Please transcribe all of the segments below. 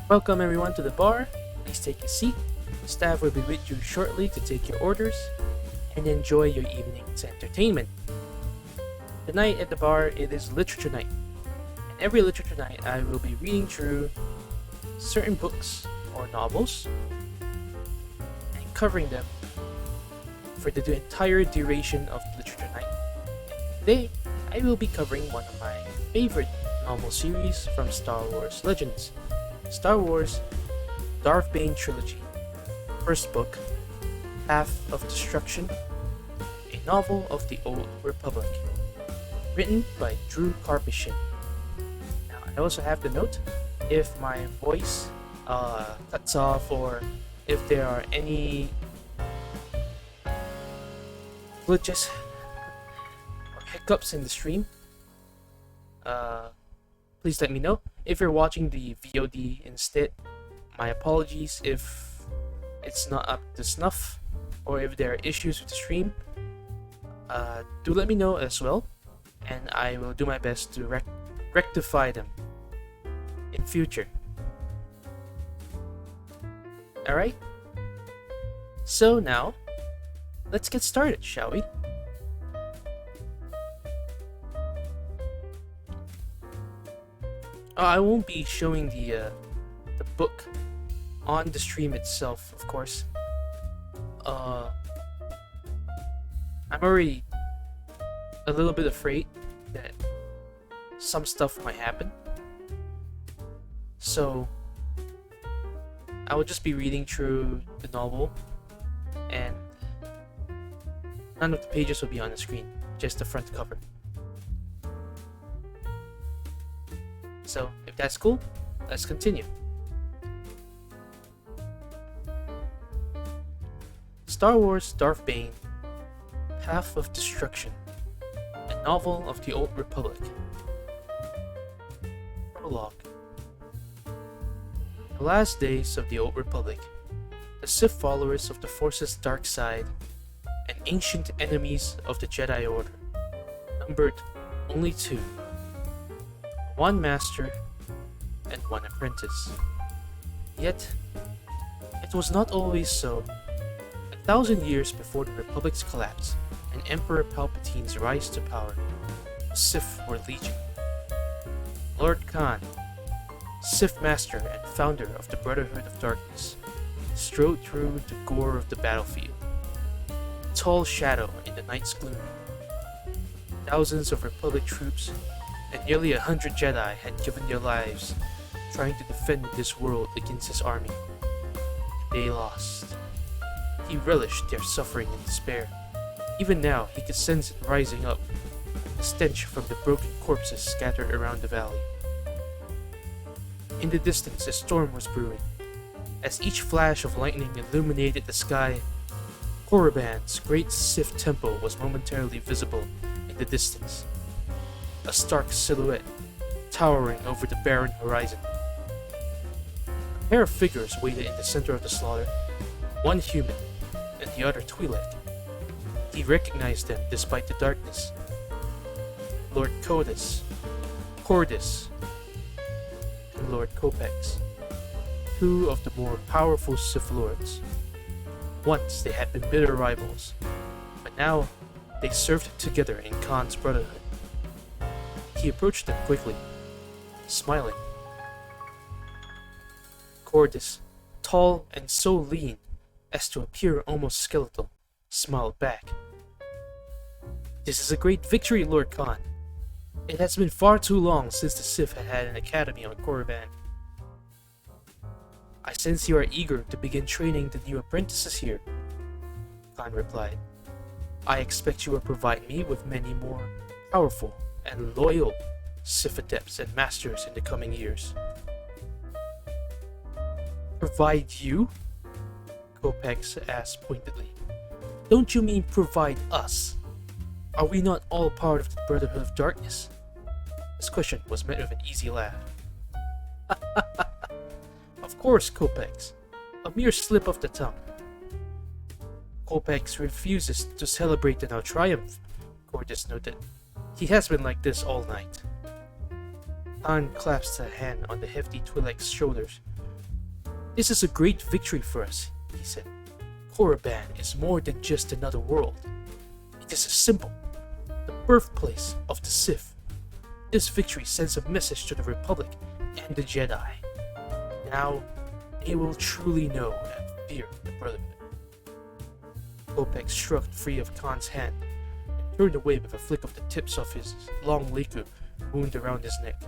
Welcome everyone to the bar. Please take a seat. Staff will be with you shortly to take your orders and enjoy your evening's entertainment. Tonight at the bar it is literature night. And every literature night I will be reading through certain books or novels and covering them for the entire duration of literature night. Today I will be covering one of my favorite novel series from Star Wars Legends. Star Wars Darth Bane Trilogy. First book, Path of Destruction, a novel of the Old Republic. Written by Drew Karpyshyn. Now, I also have to note, if my voice cuts off or if there are any glitches or hiccups in the stream, please let me know. If you're watching the VOD instead, my apologies if it's not up to snuff or if there are issues with the stream. Do let me know as well, and I will do my best to rectify them in future. Alright? So now, let's get started, shall we? I won't be showing the book on the stream itself, of course. I'm already a little bit afraid that some stuff might happen. So, I will just be reading through the novel, and none of the pages will be on the screen, just the front cover. So, if that's cool, let's continue. Star Wars Darth Bane, Path of Destruction, a novel of the Old Republic. Prologue. The last days of the Old Republic, the Sith followers of the Force's dark side and ancient enemies of the Jedi Order numbered only two. One master and one apprentice. Yet, it was not always so. 1,000 years before the Republic's collapse and Emperor Palpatine's rise to power, the Sith were legion. Lord Khan, Sith master and founder of the Brotherhood of Darkness, strode through the gore of the battlefield, a tall shadow in the night's gloom. Thousands of Republic troops and nearly 100 Jedi had given their lives trying to defend this world against his army. They lost. He relished their suffering and despair. Even now, he could sense it rising up, the stench from the broken corpses scattered around the valley. In the distance, a storm was brewing. As each flash of lightning illuminated the sky, Korriban's great Sith temple was momentarily visible in the distance. A stark silhouette, towering over the barren horizon. A pair of figures waited in the center of the slaughter, one human, and the other Twi'lek. He recognized them despite the darkness. Lord Codus, Cordis, and Lord Copex, two of the more powerful Sith Lords. Once they had been bitter rivals, but now they served together in Khan's Brotherhood. He approached them quickly, smiling. Cordis, tall and so lean as to appear almost skeletal, smiled back. "This is a great victory, Lord Khan. It has been far too long since the Sith had an academy on Korriban. I sense you are eager to begin training the new apprentices here," Khan replied. "I expect you will provide me with many more powerful and loyal Sith adepts and masters in the coming years." "Provide you?" Copex asked pointedly. "Don't you mean provide us? Are we not all part of the Brotherhood of Darkness?" This question was met with an easy laugh. "Of course, Copex. A mere slip of the tongue." "Copex refuses to celebrate in our triumph," Cordis noted. "He has been like this all night." Khan clasped a hand on the hefty Twi'lek's shoulders, "This is a great victory for us," he said. "Korriban is more than just another world. It is a symbol, the birthplace of the Sith. This victory sends a message to the Republic and the Jedi. Now, they will truly know and fear the Brotherhood." Kopek shrugged free of Khan's hand and turned away with a flick of the tips of his long leku wound around his neck.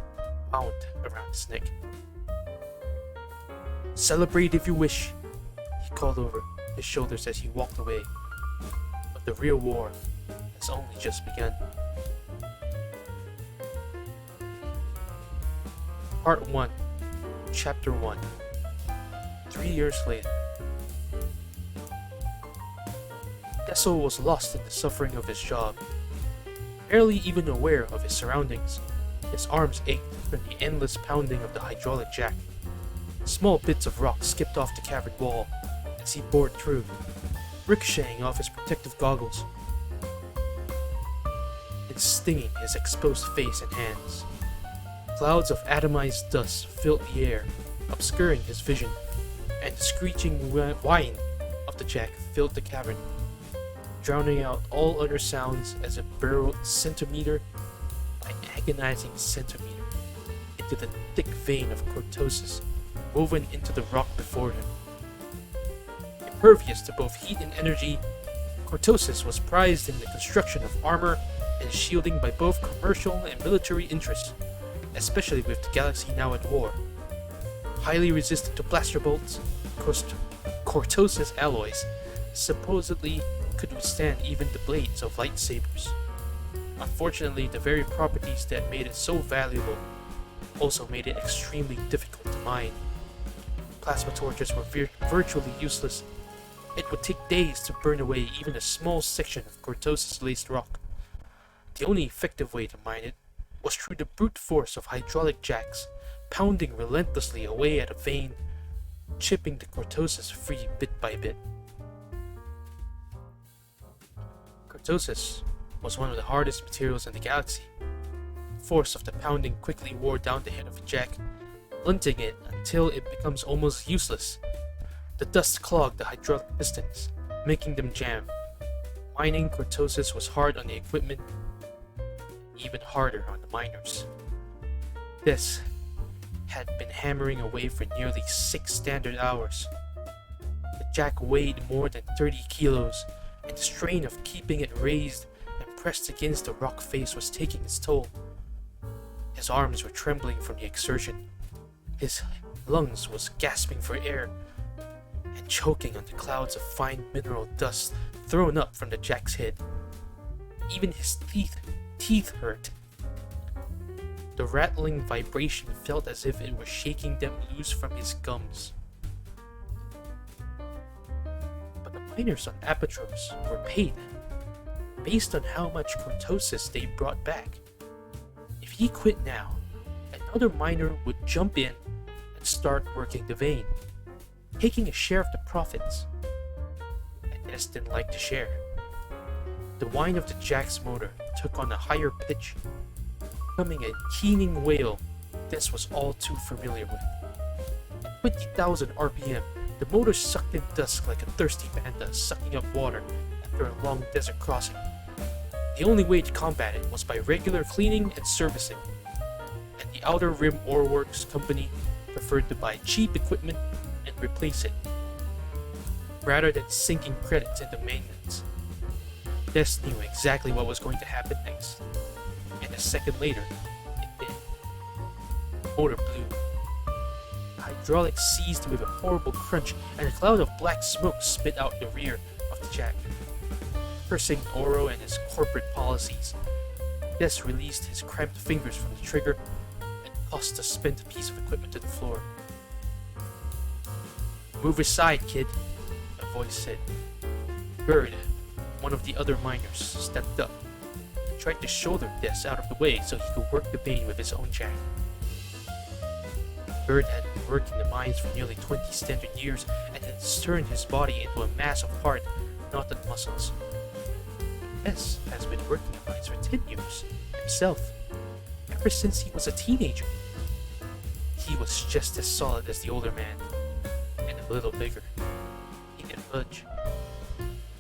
"Celebrate if you wish," he called over his shoulders as he walked away. "But the real war has only just begun." Part 1, Chapter 1. 3 years later. Dessel was lost in the suffering of his job. Barely even aware of his surroundings, his arms ached from the endless pounding of the hydraulic jack. Small bits of rock skipped off the cavern wall as he bored through, ricocheting off his protective goggles and stinging his exposed face and hands. Clouds of atomized dust filled the air, obscuring his vision, and the screeching whine of the jack filled the cavern, drowning out all other sounds as it burrowed centimeter by agonizing centimeter into the thick vein of cortosis woven into the rock before him. Impervious to both heat and energy, cortosis was prized in the construction of armor and shielding by both commercial and military interests, especially with the galaxy now at war. Highly resistant to blaster bolts, cortosis alloys supposedly could withstand even the blades of lightsabers. Unfortunately, the very properties that made it so valuable also made it extremely difficult to mine. Plasma torches were virtually useless. It would take days to burn away even a small section of cortosis-laced rock. The only effective way to mine it was through the brute force of hydraulic jacks, pounding relentlessly away at a vein, chipping the cortosis free bit by bit. Cortosis was one of the hardest materials in the galaxy. The force of the pounding quickly wore down the head of the jack, blunting it until it becomes almost useless. The dust clogged the hydraulic pistons, making them jam. Mining cortosis was hard on the equipment, even harder on the miners. This had been hammering away for nearly 6 standard hours. The jack weighed more than 30 kilos, and the strain of keeping it raised and pressed against the rock face was taking its toll. His arms were trembling from the exertion. His lungs was gasping for air and choking on the clouds of fine mineral dust thrown up from the jack's head. Even his teeth hurt. The rattling vibration felt as if it was shaking them loose from his gums. But the miners on Apatros were paid based on how much cortosis they brought back. If he quit now, another miner would jump in and start working the vein, taking a share of the profits. And Des didn't like to share. The whine of the jack's motor took on a higher pitch, becoming a keening wail Des was all too familiar with. At 20,000 RPM, the motor sucked in dust like a thirsty panda sucking up water after a long desert crossing. The only way to combat it was by regular cleaning and servicing, and the Outer Rim Ore Works company preferred to buy cheap equipment and replace it, rather than sinking credits into maintenance. Des knew exactly what was going to happen next, and a second later, it did. The motor blew. The hydraulics seized with a horrible crunch, and a cloud of black smoke spit out the rear of the jack. Cursing Oro and his corporate policies, Des released his cramped fingers from the trigger and tossed a spent piece of equipment to the floor. "Move aside, kid," a voice said. Bird, one of the other miners, stepped up and tried to shoulder Des out of the way so he could work the vein with his own jack. Bird had been working the mines for nearly 20 standard years and had turned his body into a mass of hard, knotted muscles. Des has been working the mines for 10 years himself, ever since he was a teenager. He was just as solid as the older man. a little bigger. He didn't budge.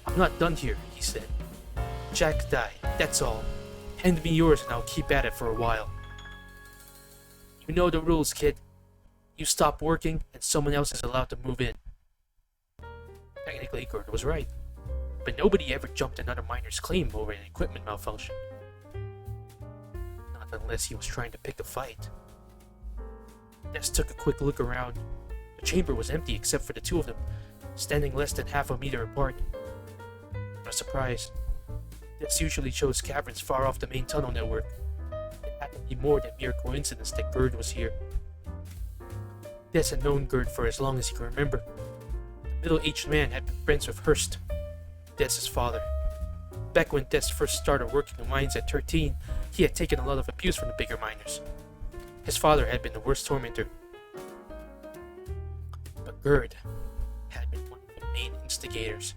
"I'm not done here," he said. "Jack died, that's all. Hand me yours and I'll keep at it for a while." "You know the rules, kid. You stop working and someone else is allowed to move in." Technically, Gord was right, but nobody ever jumped another miner's claim over an equipment malfunction. Not unless he was trying to pick a fight. Des took a quick look around. The chamber was empty except for the two of them, standing less than half a meter apart. Not a surprise. Des usually chose caverns far off the main tunnel network. It had to be more than mere coincidence that Gerd was here. Des had known Gerd for as long as he could remember. The middle-aged man had been friends with Hurst, Des' father. Back when Des first started working the mines at 13, he had taken a lot of abuse from the bigger miners. His father had been the worst tormentor. But Gerd had been one of the main instigators,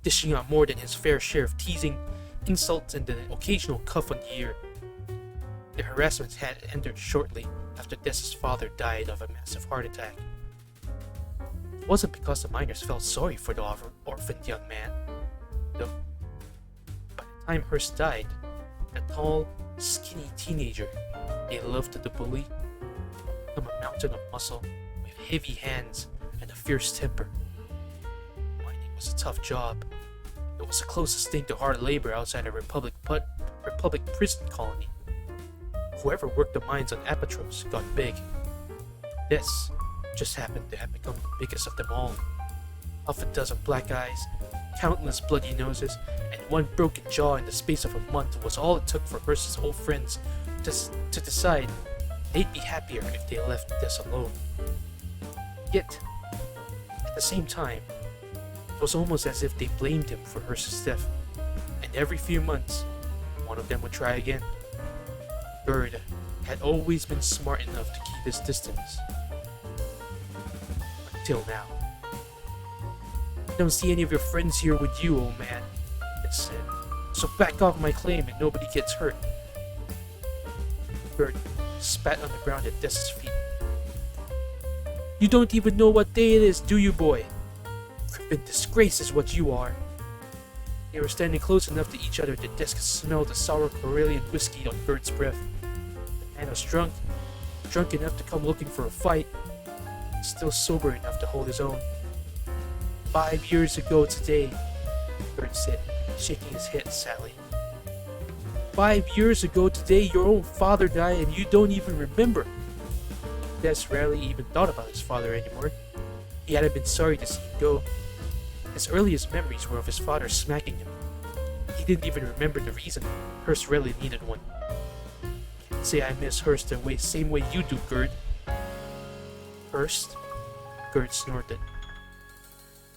dishing out more than his fair share of teasing, insults, and an occasional cuff on the ear. The harassment had ended shortly after Des' father died of a massive heart attack. It wasn't because the miners felt sorry for the orphaned young man, though. By the time Hurst died, the tall, skinny teenager they loved to bully became a mountain of muscle with heavy hands and a fierce temper. Mining was a tough job. It was the closest thing to hard labor outside a Republic prison colony. Whoever worked the mines on Apatros got big. This just happened to have become the biggest of them all. Half a dozen black eyes, countless bloody noses, and one broken jaw in the space of a month was all it took for Hurst's old friends to decide they'd be happier if they left Des alone. Yet, at the same time, it was almost as if they blamed him for Hurst's death, and every few months, one of them would try again. Gerd had always been smart enough to keep his distance. Until now. "I don't see any of your friends here with you, old man," it said. "So back off my claim and nobody gets hurt." Gerd spat on the ground at Des' feet. "You don't even know what day it is, do you, boy? Crippin' disgrace is what you are." They were standing close enough to each other that Des could smell the sour Corellian whiskey on Gerd's breath. The man was drunk enough to come looking for a fight, still sober enough to hold his own. 5 years ago today," Gerd said, shaking his head sadly. 5 years ago today, your own father died and you don't even remember." Des rarely even thought about his father anymore. He hadn't been sorry to see him go. His earliest memories were of his father smacking him. He didn't even remember the reason. Hurst really needed one. "Can't say I miss Hurst the same way you do, Gerd." "Hurst?" Gerd snorted.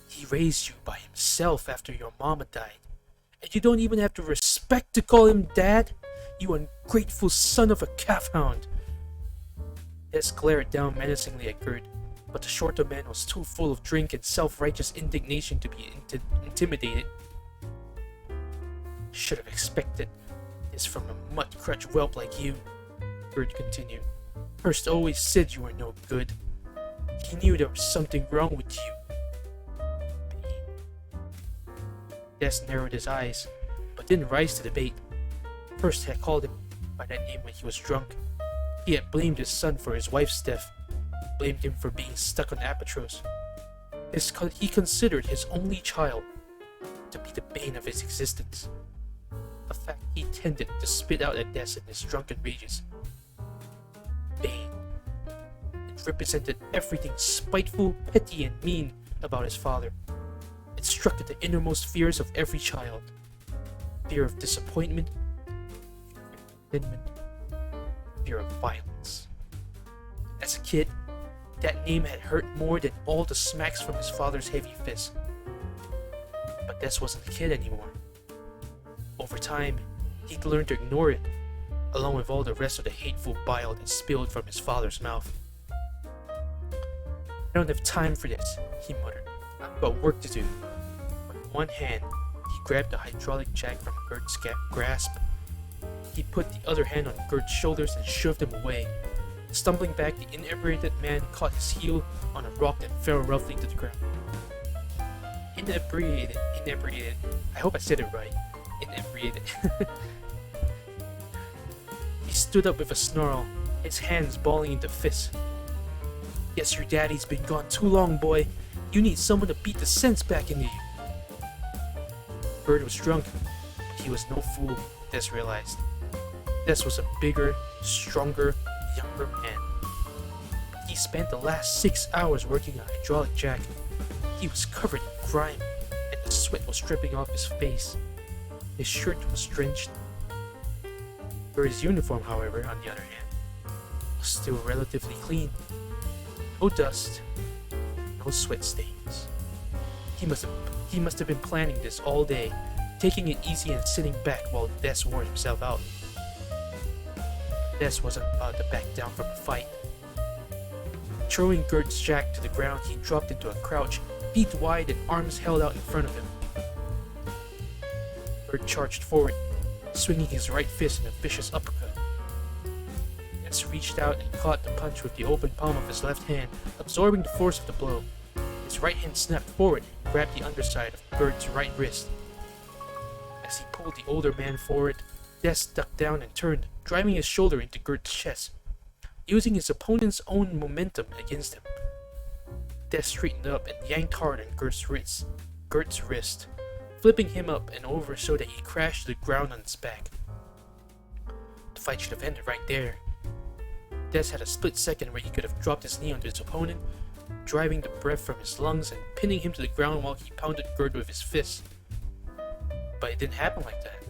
"He raised you by himself after your mama died. And you don't even have the respect to call him Dad? You ungrateful son of a calf hound!" Des glared down menacingly at Gerd, but the shorter man was too full of drink and self-righteous indignation to be intimidated. "Should have expected this from a mud-crutch whelp like you," Gerd continued. "Hurst always said you were no good. He knew there was something wrong with you." Des narrowed his eyes, but didn't rise to the bait. Hurst had called him by that name when he was drunk. He had blamed his son for his wife's death, blamed him for being stuck on Apatros. He considered his only child to be the bane of his existence, a fact he tended to spit out at Des in his drunken rages. Bane. It represented everything spiteful, petty, and mean about his father. It struck at the innermost fears of every child. Fear of disappointment, fear of abandonment, fear of violence. As a kid, that name had hurt more than all the smacks from his father's heavy fist. But Des wasn't a kid anymore. Over time, he'd learned to ignore it, along with all the rest of the hateful bile that spilled from his father's mouth. "I don't have time for this," he muttered. "I've got work to do." With one hand, he grabbed the hydraulic jack from Gerd's grasp. He put the other hand on Gerd's shoulders and shoved him away. Stumbling back, the inebriated man caught his heel on a rock and fell roughly to the ground. Inebriated. I hope I said it right. Inebriated. He stood up with a snarl, his hands balling into fists. Guess your daddy's been gone too long, boy. You need someone to beat the sense back into you. Bird was drunk. He was no fool, Des realized. Des was a bigger, stronger, younger man. He spent the last 6 hours working a hydraulic jack. He was covered in grime, and the sweat was dripping off his face. His shirt was drenched. Bird's uniform, however, on the other hand, was still relatively clean. No dust, no sweat stains. He must have been planning this all day, taking it easy and sitting back while Des wore himself out. Des wasn't about to back down from a fight. Throwing Gert's jack to the ground, he dropped into a crouch, feet wide and arms held out in front of him. Gert charged forward, swinging his right fist in a vicious uppercut. Des reached out and caught the punch with the open palm of his left hand, absorbing the force of the blow. His right hand snapped forward and grabbed the underside of Gert's right wrist. As he pulled the older man forward, Des ducked down and turned, driving his shoulder into Gert's chest, using his opponent's own momentum against him. Des straightened up and yanked hard on Gert's wrist, flipping him up and over so that he crashed to the ground on his back. The fight should have ended right there. Des had a split second where he could have dropped his knee onto his opponent, driving the breath from his lungs and pinning him to the ground while he pounded Gert with his fists. But it didn't happen like that.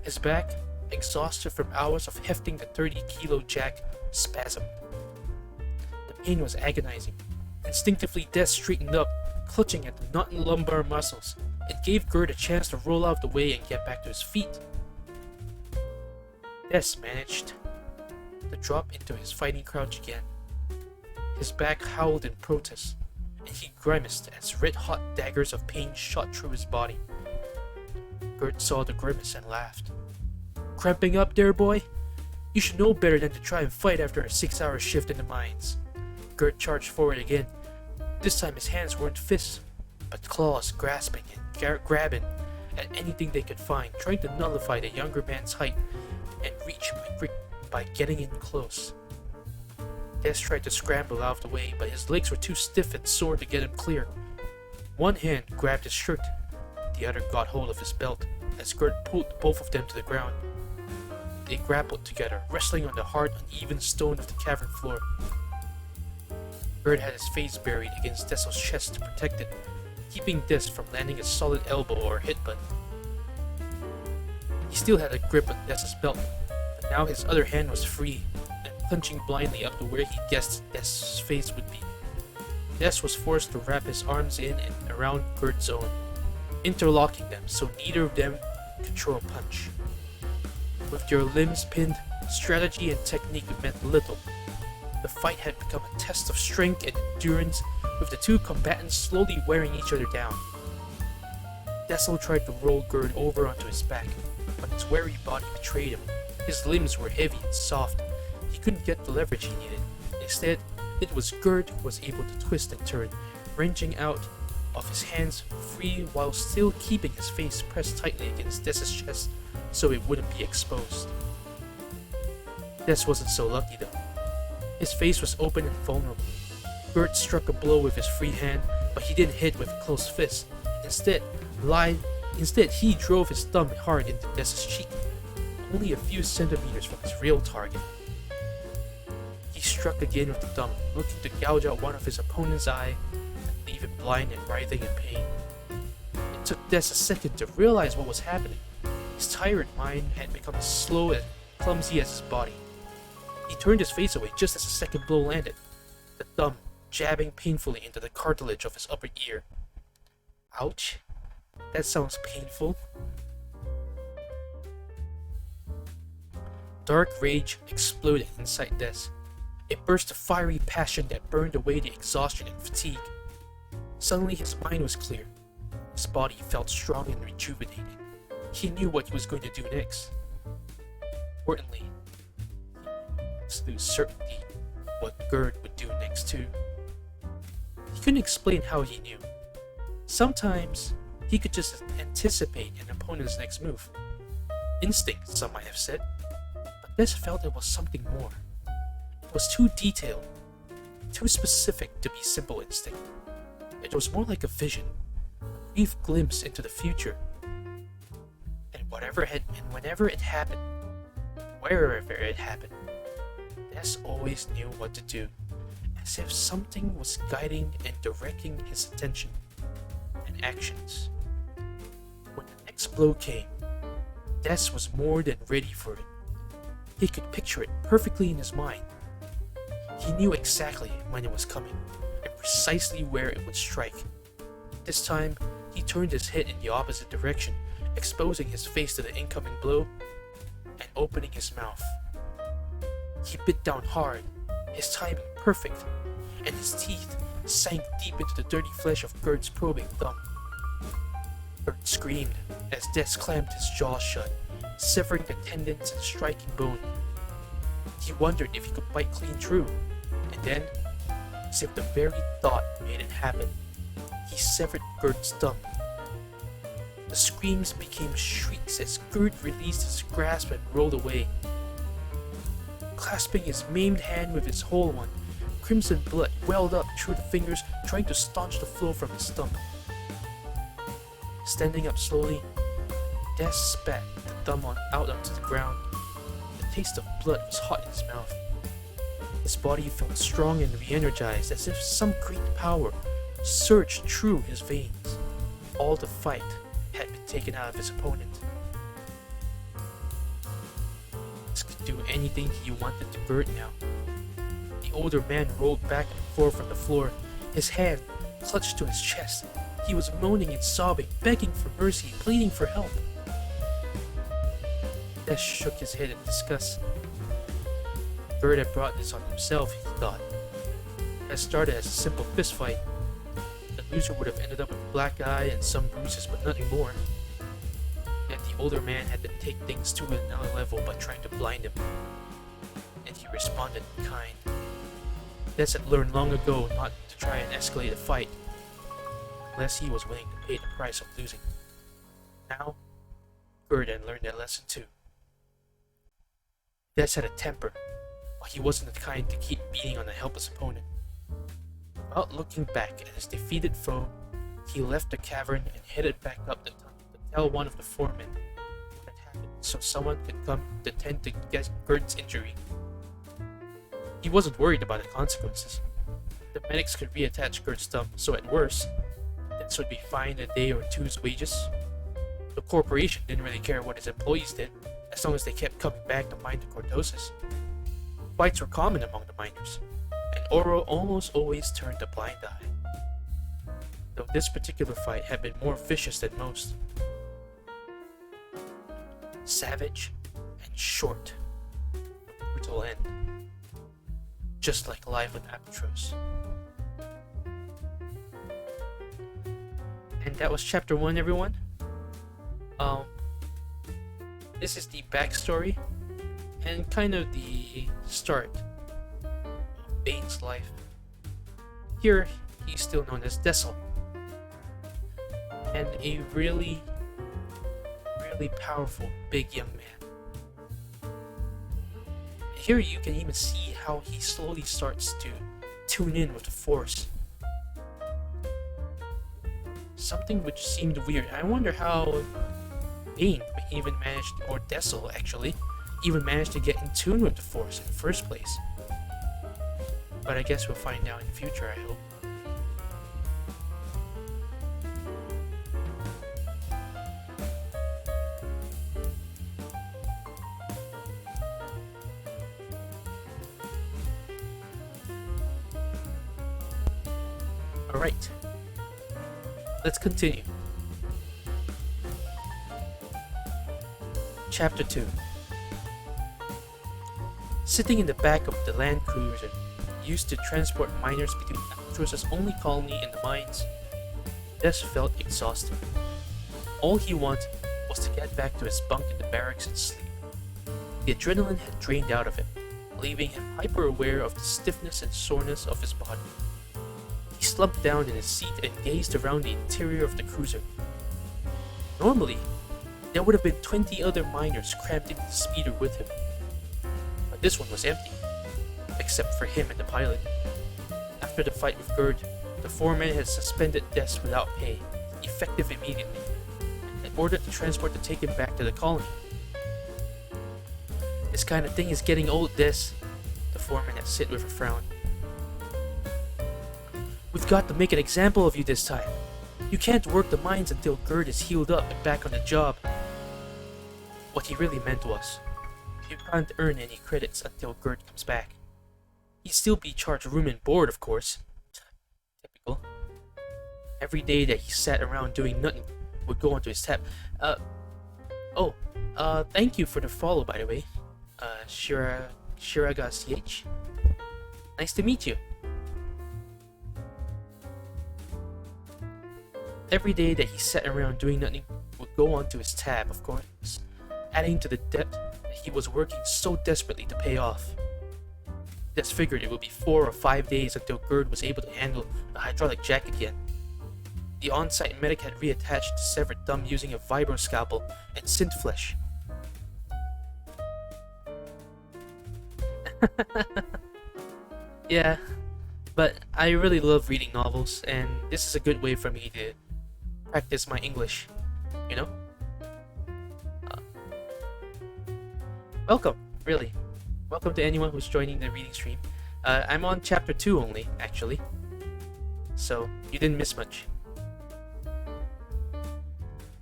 His back, exhausted from hours of hefting the 30-kilo jack, spasmed. The pain was agonizing. Instinctively, Des straightened up, clutching at the knotted lumbar muscles. It gave Gert a chance to roll out the way and get back to his feet. Des managed to drop into his fighting crouch again. His back howled in protest, and he grimaced as red-hot daggers of pain shot through his body. Gert saw the grimace and laughed. Cramping up there, boy? You should know better than to try and fight after a 6-hour shift in the mines. Gert charged forward again. This time his hands weren't fists, but claws grasping and grabbing at anything they could find, trying to nullify the younger man's height and reach by getting in close. Des tried to scramble out of the way, but his legs were too stiff and sore to get him clear. One hand grabbed his shirt, the other got hold of his belt, as Gert pulled both of them to the ground. They grappled together, wrestling on the hard, uneven stone of the cavern floor. Gert had his face buried against Dessel's chest to protect it, keeping Des from landing a solid elbow or headbutt. He still had a grip on Des's belt, but now his other hand was free, and plunging blindly up to where he guessed Des's face would be. Des was forced to wrap his arms in and around Gert's own, interlocking them so neither of them could throw a punch. With their limbs pinned, strategy and technique meant little. The fight had become a test of strength and endurance, with the two combatants slowly wearing each other down. Dessel tried to roll Gert over onto his back, but his weary body betrayed him. His limbs were heavy and soft. He couldn't get the leverage he needed. Instead, it was Gert who was able to twist and turn, wrenching out of his hands free while still keeping his face pressed tightly against Des's chest so it wouldn't be exposed. Des wasn't so lucky though. His face was open and vulnerable. Gert struck a blow with his free hand, but he didn't hit with a closed fist. Instead, he drove his thumb hard into Des's cheek, only a few centimeters from his real target. He struck again with the thumb, looking to gouge out one of his opponent's eye and leave him blind and writhing in pain. It took Des a second to realize what was happening. His tired mind had become as slow and clumsy as his body. He turned his face away just as the second blow landed, the thumb jabbing painfully into the cartilage of his upper ear. Ouch. That sounds painful. Dark rage exploded inside Des. It burst a fiery passion that burned away the exhaustion and fatigue. Suddenly his mind was clear. His body felt strong and rejuvenated. He knew what he was going to do next. Importantly, absolute certainty what Gerd would do next too. He couldn't explain how he knew. Sometimes he could just anticipate an opponent's next move. Instinct, some might have said, but Des felt it was something more. It was too detailed, too specific to be simple instinct. It was more like a vision, a brief glimpse into the future. And whenever it happened, wherever it happened, Des always knew what to do, as if something was guiding and directing his attention and actions. When the next blow came, Des was more than ready for it. He could picture it perfectly in his mind. He knew exactly when it was coming, and precisely where it would strike. This time, he turned his head in the opposite direction, exposing his face to the incoming blow, and opening his mouth. He bit down hard, his timing perfect, and his teeth sank deep into the dirty flesh of Gerd's probing thumb. Gerd screamed as Des clamped his jaw shut, severing the tendons and striking bone. He wondered if he could bite clean through, and then, as if the very thought made it happen, he severed Gerd's thumb. The screams became shrieks as Gerd released his grasp and rolled away. Clasping his maimed hand with his whole one, crimson blood welled up through the fingers, trying to staunch the flow from his thumb. Standing up slowly, Des spat the thumb out onto the ground. The taste of blood was hot in his mouth. His body felt strong and re-energized, as if some great power surged through his veins. All the fight had been taken out of his opponent. Des could do anything he wanted to Gerd now. The older man rolled back and forth from the floor, his hand clutched to his chest. He was moaning and sobbing, begging for mercy, pleading for help. Des shook his head in disgust. Gerd had brought this on himself, he thought. It had started as a simple fistfight. The loser would have ended up with a black eye and some bruises, but nothing more. Yet the older man had to take things to another level by trying to blind him. And he responded in kind. Des had learned long ago not to try and escalate a fight, unless he was willing to pay the price of losing. Now, Gerd had learned that lesson too. Des had a temper, but he wasn't the kind to keep beating on a helpless opponent. Without looking back at his defeated foe, he left the cavern and headed back up the tunnel to tell one of the foremen what had happened so someone could come to tend to get Gerd's injury. He wasn't worried about the consequences. The medics could reattach Gerd's thumb, so at worst, Des would be fined a day or two's wages. The corporation didn't really care what his employees did, as long as they kept coming back to mine the cordosis. Fights were common among the miners, and Oro almost always turned a blind eye. Though this particular fight had been more vicious than most. Savage and short. Brutal end. Just like life with Apatros. And that was chapter 1, everyone. This is the backstory and kind of the start of Bane's life. Here, he's still known as Dessel, and a really powerful big young man. Here you can even see how he slowly starts to tune in with the Force. Something which seemed weird. I wonder how Bane even managed, or Dessel actually, even managed to get in tune with the Force in the first place. But I guess we'll find out in the future, I hope. Alright, let's continue. Chapter 2. Sitting in the back of the land cruiser used to transport miners between Apatros' only colony in the mines, Des felt exhausted. All he wanted was to get back to his bunk in the barracks and sleep. The adrenaline had drained out of him, leaving him hyper-aware of the stiffness and soreness of his body. He slumped down in his seat and gazed around the interior of the cruiser. Normally, there would have been 20 other miners crammed into the speeder with him. But this one was empty, except for him and the pilot. After the fight with Gerd, the foreman had suspended Des without pay, effective immediately, and ordered the transport to take him back to the colony. "This kind of thing is getting old, Des," the foreman had said with a frown. "We've got to make an example of you this time. You can't work the mines until Gerd is healed up and back on the job." What he really meant was, you can't earn any credits until Gerd comes back. He'd still be charged room and board, of course. Typical. Every day that he sat around doing nothing would go onto his tab. Thank you for the follow, by the way. Shiraga CH. Nice to meet you. Every day that he sat around doing nothing would go onto his tab, of course, adding to the debt that he was working so desperately to pay off. Des figured it would be 4 or 5 days until Gerd was able to handle a hydraulic jack again. The on-site medic had reattached the severed thumb using a vibro scalpel and synth flesh. Yeah, but I really love reading novels, and this is a good way for me to practice my English, you know? Welcome, really. Welcome to anyone who's joining the reading stream. I'm on chapter 2 only, actually, so you didn't miss much.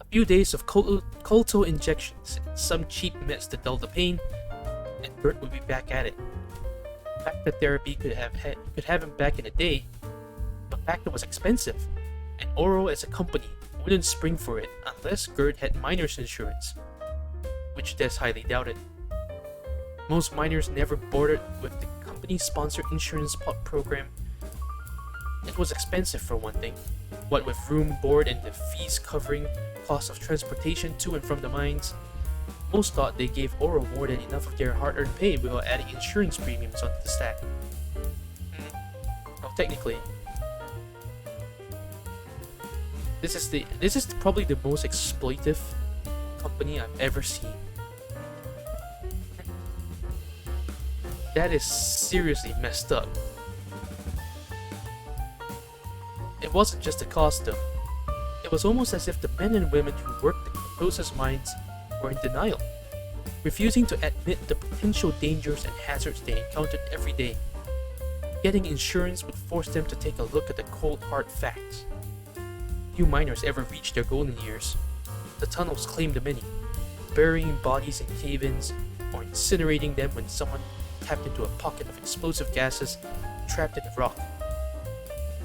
A few days of colto injections and some cheap meds to dull the pain, and Bert would be back at it. Bacta therapy could have him back in a day, but Bacta was expensive, and Oro as a company wouldn't spring for it unless Gerd had miner's insurance, which Des highly doubted. Most miners never boarded with the company-sponsored insurance program. It was expensive for one thing, what with room, board, and the fees covering costs of transportation to and from the mines. Most thought they gave Oro more than enough of their hard-earned pay without adding insurance premiums onto the stack. Well, technically, this is probably the most exploitive company I've ever seen. That is seriously messed up. It wasn't just the cost though. It was almost as if the men and women who worked the closest mines were in denial, refusing to admit the potential dangers and hazards they encountered every day. Getting insurance would force them to take a look at the cold hard facts. Few miners ever reached their golden years. The tunnels claimed the many, burying bodies in cave-ins or incinerating them when someone tapped into a pocket of explosive gases trapped in the rock.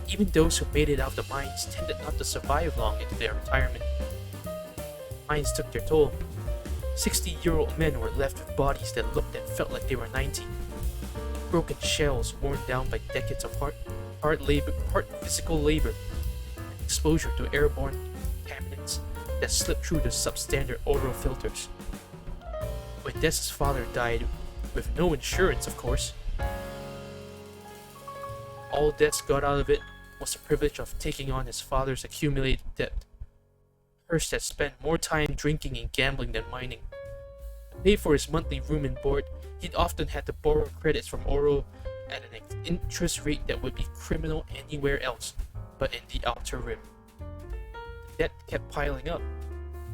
Even those who made it out of the mines tended not to survive long into their retirement. Mines took their toll. 60-year-old men were left with bodies that looked and felt like they were 90. Broken shells worn down by decades of hard physical labor, and exposure to airborne contaminants that slipped through the substandard oral filters. When Des's father died, with no insurance, of course, all Des got out of it was the privilege of taking on his father's accumulated debt. Hurst had spent more time drinking and gambling than mining. To pay for his monthly room and board, he'd often had to borrow credits from Oro at an interest rate that would be criminal anywhere else but in the Outer Rim. The debt kept piling up,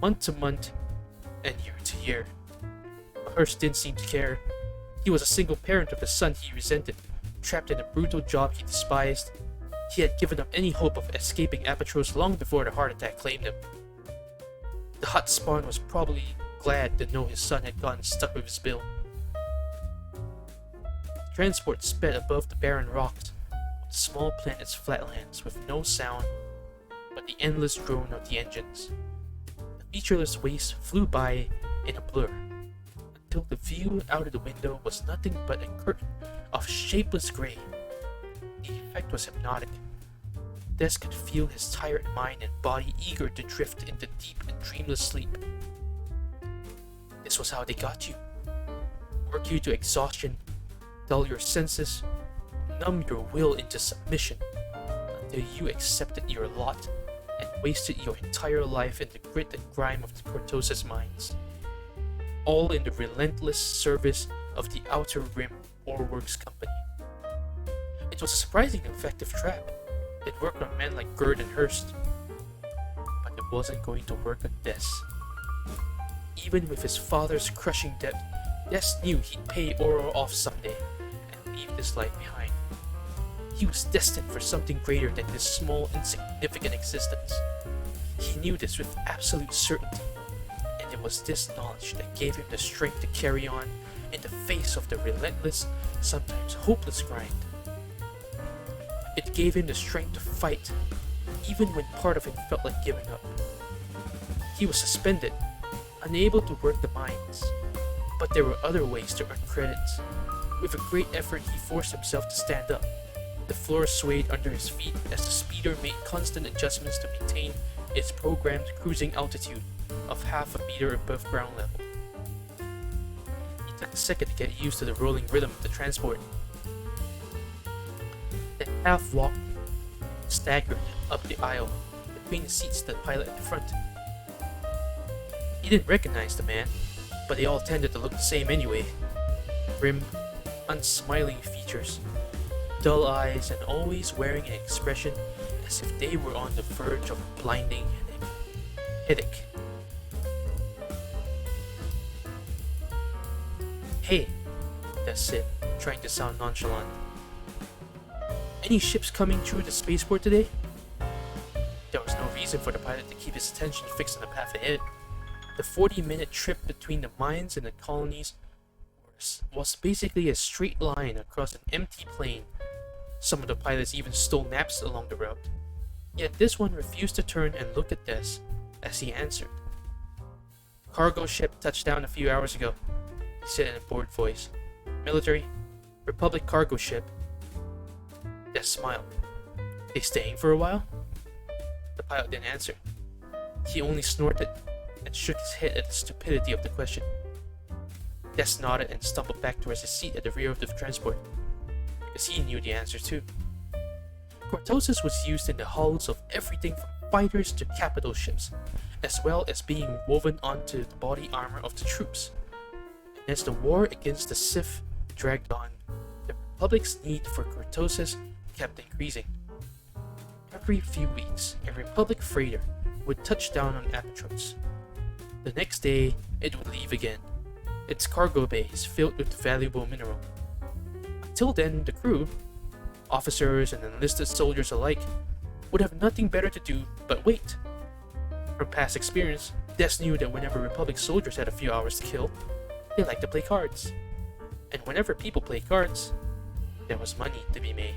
month to month and year to year. But Hurst didn't seem to care. He was a single parent of a son he resented, trapped in a brutal job he despised. He had given up any hope of escaping Apatros long before the heart attack claimed him. The hut spawn was probably glad to know his son had gotten stuck with his bill. The transport sped above the barren rocks of the small planet's flatlands with no sound but the endless drone of the engines. The featureless waste flew by in a blur, until the view out of the window was nothing but a curtain of shapeless gray. The effect was hypnotic. Des could feel his tired mind and body eager to drift into deep and dreamless sleep. This was how they got you. Work you to exhaustion, dull your senses, numb your will into submission, until you accepted your lot and wasted your entire life in the grit and grime of the Cortosis mines, all in the relentless service of the Outer Rim Ore-Works Company. It was a surprisingly effective trap. It worked on men like Gerd and Hurst, but it wasn't going to work on Des. Even with his father's crushing debt, Des knew he'd pay Oro off someday and leave this life behind. He was destined for something greater than his small, insignificant existence. He knew this with absolute certainty, and it was this knowledge that gave him the strength to carry on in the face of the relentless, sometimes hopeless grind. It gave him the strength to fight, even when part of him felt like giving up. He was suspended, unable to work the mines, but there were other ways to earn credits. With a great effort, he forced himself to stand up. The floor swayed under his feet as the speeder made constant adjustments to maintain its programmed cruising altitude of half a meter above ground level. He took a second to get used to the rolling rhythm of the transport. Then half walked, staggered up the aisle between the seats of the pilot at the front. He didn't recognize the man, but they all tended to look the same anyway. Grim, unsmiling features, dull eyes, and always wearing an expression as if they were on the verge of a blinding headache. "Hey," Des said, trying to sound nonchalant. "Any ships coming through the spaceport today?" There was no reason for the pilot to keep his attention fixed on the path ahead. The 40-minute trip between the mines and the colonies was basically a straight line across an empty plain. Some of the pilots even stole naps along the route. Yet this one refused to turn and look at Des as he answered. "Cargo ship touched down a few hours ago," he said in a bored voice. "Military, Republic cargo ship." Des smiled. "They staying for a while?" The pilot didn't answer. He only snorted and shook his head at the stupidity of the question. Des nodded and stumbled back towards his seat at the rear of the transport, because he knew the answer too. Cortosis was used in the hulls of everything from fighters to capital ships, as well as being woven onto the body armor of the troops. And as the war against the Sith dragged on, the Republic's need for Cortosis kept increasing. Every few weeks, a Republic freighter would touch down on Apatros. The next day, it would leave again, its cargo bays filled with valuable mineral. Until then, the crew, officers and enlisted soldiers alike, would have nothing better to do but wait. From past experience, Des knew that whenever Republic soldiers had a few hours to kill, they liked to play cards. And whenever people played cards, there was money to be made.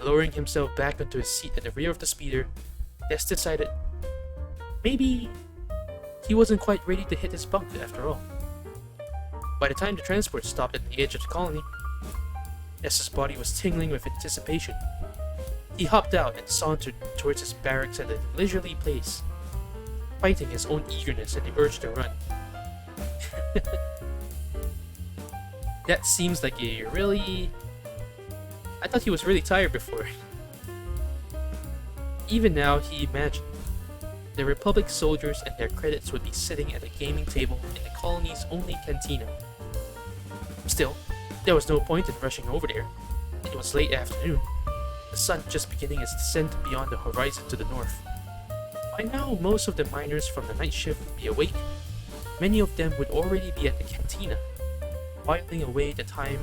Lowering himself back onto his seat at the rear of the speeder, Des decided maybe he wasn't quite ready to hit his bunk after all. By the time the transport stopped at the edge of the colony, Des's body was tingling with anticipation. He hopped out and sauntered towards his barracks at a leisurely pace, fighting his own eagerness and the urge to run. That seems like a really... I thought he was really tired before. Even now, he imagined the Republic soldiers and their credits would be sitting at a gaming table in the colony's only cantina. Still, there was no point in rushing over there. It was late afternoon, the sun just beginning its descent beyond the horizon to the north. By now, most of the miners from the night shift would be awake. Many of them would already be at the cantina, whiling away the time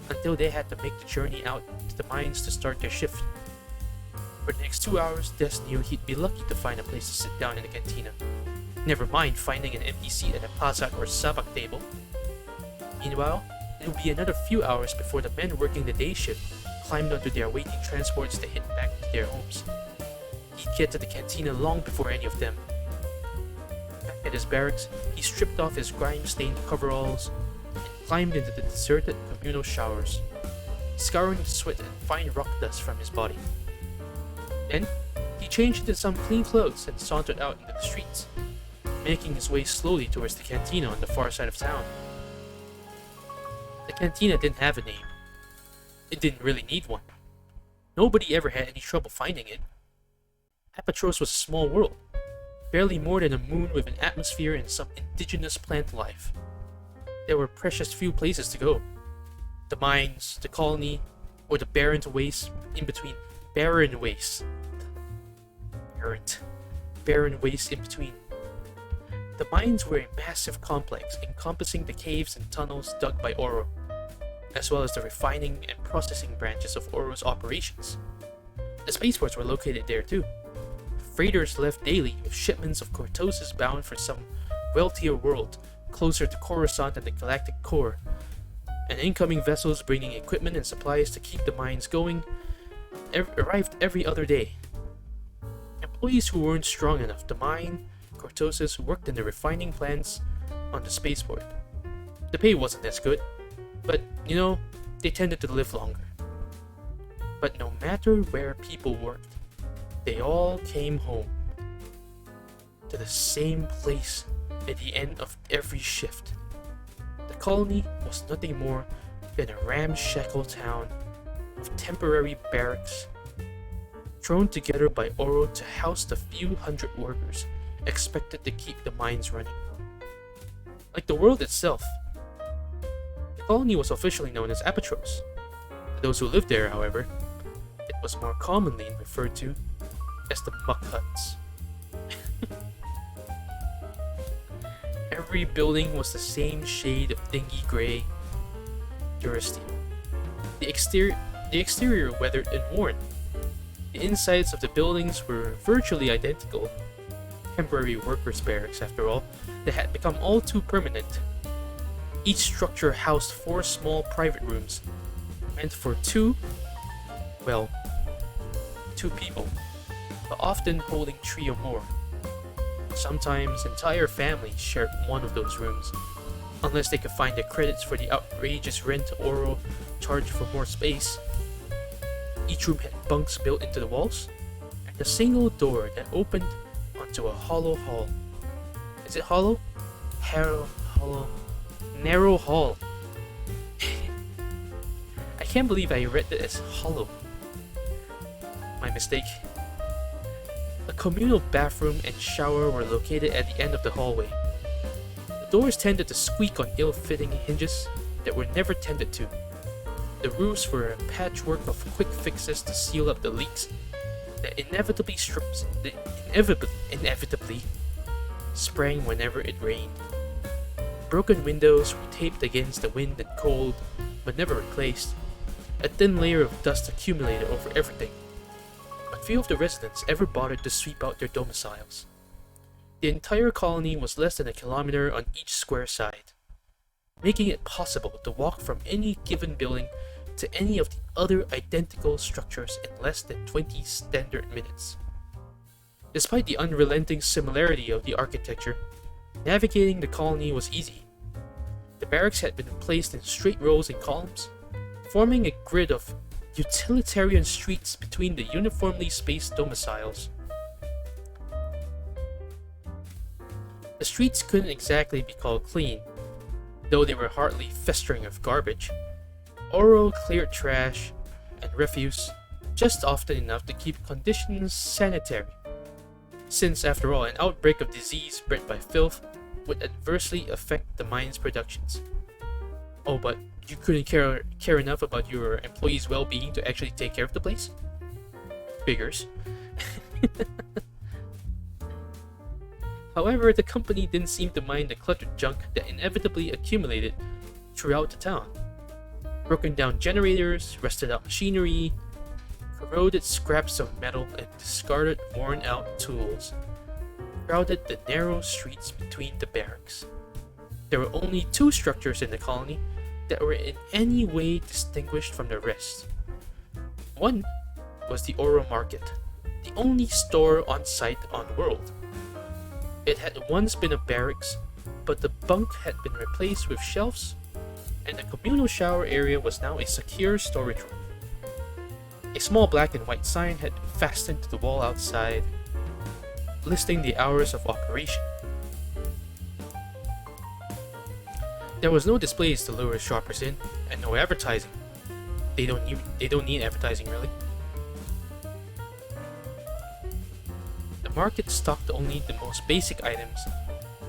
until they had to make the journey out to the mines to start their shift. For the next 2 hours, Des knew he'd be lucky to find a place to sit down in the cantina. Never mind finding an empty seat at a Pazak or Sabak table. Meanwhile, it would be another few hours before the men working the day shift climbed onto their waiting transports to head back to their homes. He'd get to the cantina long before any of them. Back at his barracks, he stripped off his grime-stained coveralls and climbed into the deserted communal showers, scouring the sweat and fine rock dust from his body. Then, he changed into some clean clothes and sauntered out into the streets, making his way slowly towards the cantina on the far side of town. The cantina didn't have a name. It didn't really need one. Nobody ever had any trouble finding it. Apatros was a small world, barely more than a moon with an atmosphere and some indigenous plant life. There were precious few places to go. The mines, the colony, or the barren wastes in between. Barren wastes. Barren wastes in between. The mines were a massive complex encompassing the caves and tunnels dug by Oro, as well as the refining and processing branches of Oro's operations. The spaceports were located there too. Freighters left daily with shipments of Cortosis bound for some wealthier world closer to Coruscant and the galactic core, and incoming vessels bringing equipment and supplies to keep the mines going arrived every other day. Employees who weren't strong enough to mine Cortosis worked in the refining plants on the spaceport. The pay wasn't as good, but they tended to live longer. But no matter where people worked, they all came home to the same place at the end of every shift. The colony was nothing more than a ramshackle town of temporary barracks thrown together by Oro to house the few hundred workers expected to keep the mines running. Like the world itself, the colony was officially known as Apatros. To those who lived there, however, it was more commonly referred to as the muck huts. Every building was the same shade of dingy gray durasteel. The exterior weathered and worn. The insides of the buildings were virtually identical. Temporary workers' barracks, after all, that had become all too permanent. Each structure housed 4 small private rooms, meant for two people, but often holding 3 or more. Sometimes entire families shared one of those rooms, unless they could find the credits for the outrageous rent Oro charged for more space. Each room had bunks built into the walls, and a single door that opened onto a hollow hall. Is it hollow? Narrow hall. I can't believe I read it as hollow. My mistake. A communal bathroom and shower were located at the end of the hallway. The doors tended to squeak on ill-fitting hinges that were never tended to. The roofs were a patchwork of quick fixes to seal up the leaks that inevitably sprang whenever it rained. Broken windows were taped against the wind and cold, but never replaced. A thin layer of dust accumulated over everything, but few of the residents ever bothered to sweep out their domiciles. The entire colony was less than a kilometer on each square side, making it possible to walk from any given building to any of the other identical structures in less than 20 standard minutes. Despite the unrelenting similarity of the architecture, navigating the colony was easy. The barracks had been placed in straight rows and columns, forming a grid of utilitarian streets between the uniformly spaced domiciles. The streets couldn't exactly be called clean, though they were hardly festering with garbage. Oro cleared trash and refuse just often enough to keep conditions sanitary, since after all an outbreak of disease bred by filth would adversely affect the mine's productions. Oh, but you couldn't care enough about your employees' well-being to actually take care of the place? Figures. However, the company didn't seem to mind the cluttered junk that inevitably accumulated throughout the town. Broken down generators, rusted out machinery, corroded scraps of metal, and discarded worn out tools crowded the narrow streets between the barracks. There were only 2 structures in the colony that were in any way distinguished from the rest. One was the Oro Market, the only store on site on world. It had once been a barracks, but the bunk had been replaced with shelves, and the communal shower area was now a secure storage room. A small black and white sign had been fastened to the wall outside, listing the hours of operation. There was no displays to lure shoppers in, and no advertising. They don't need advertising really. The market stocked only the most basic items,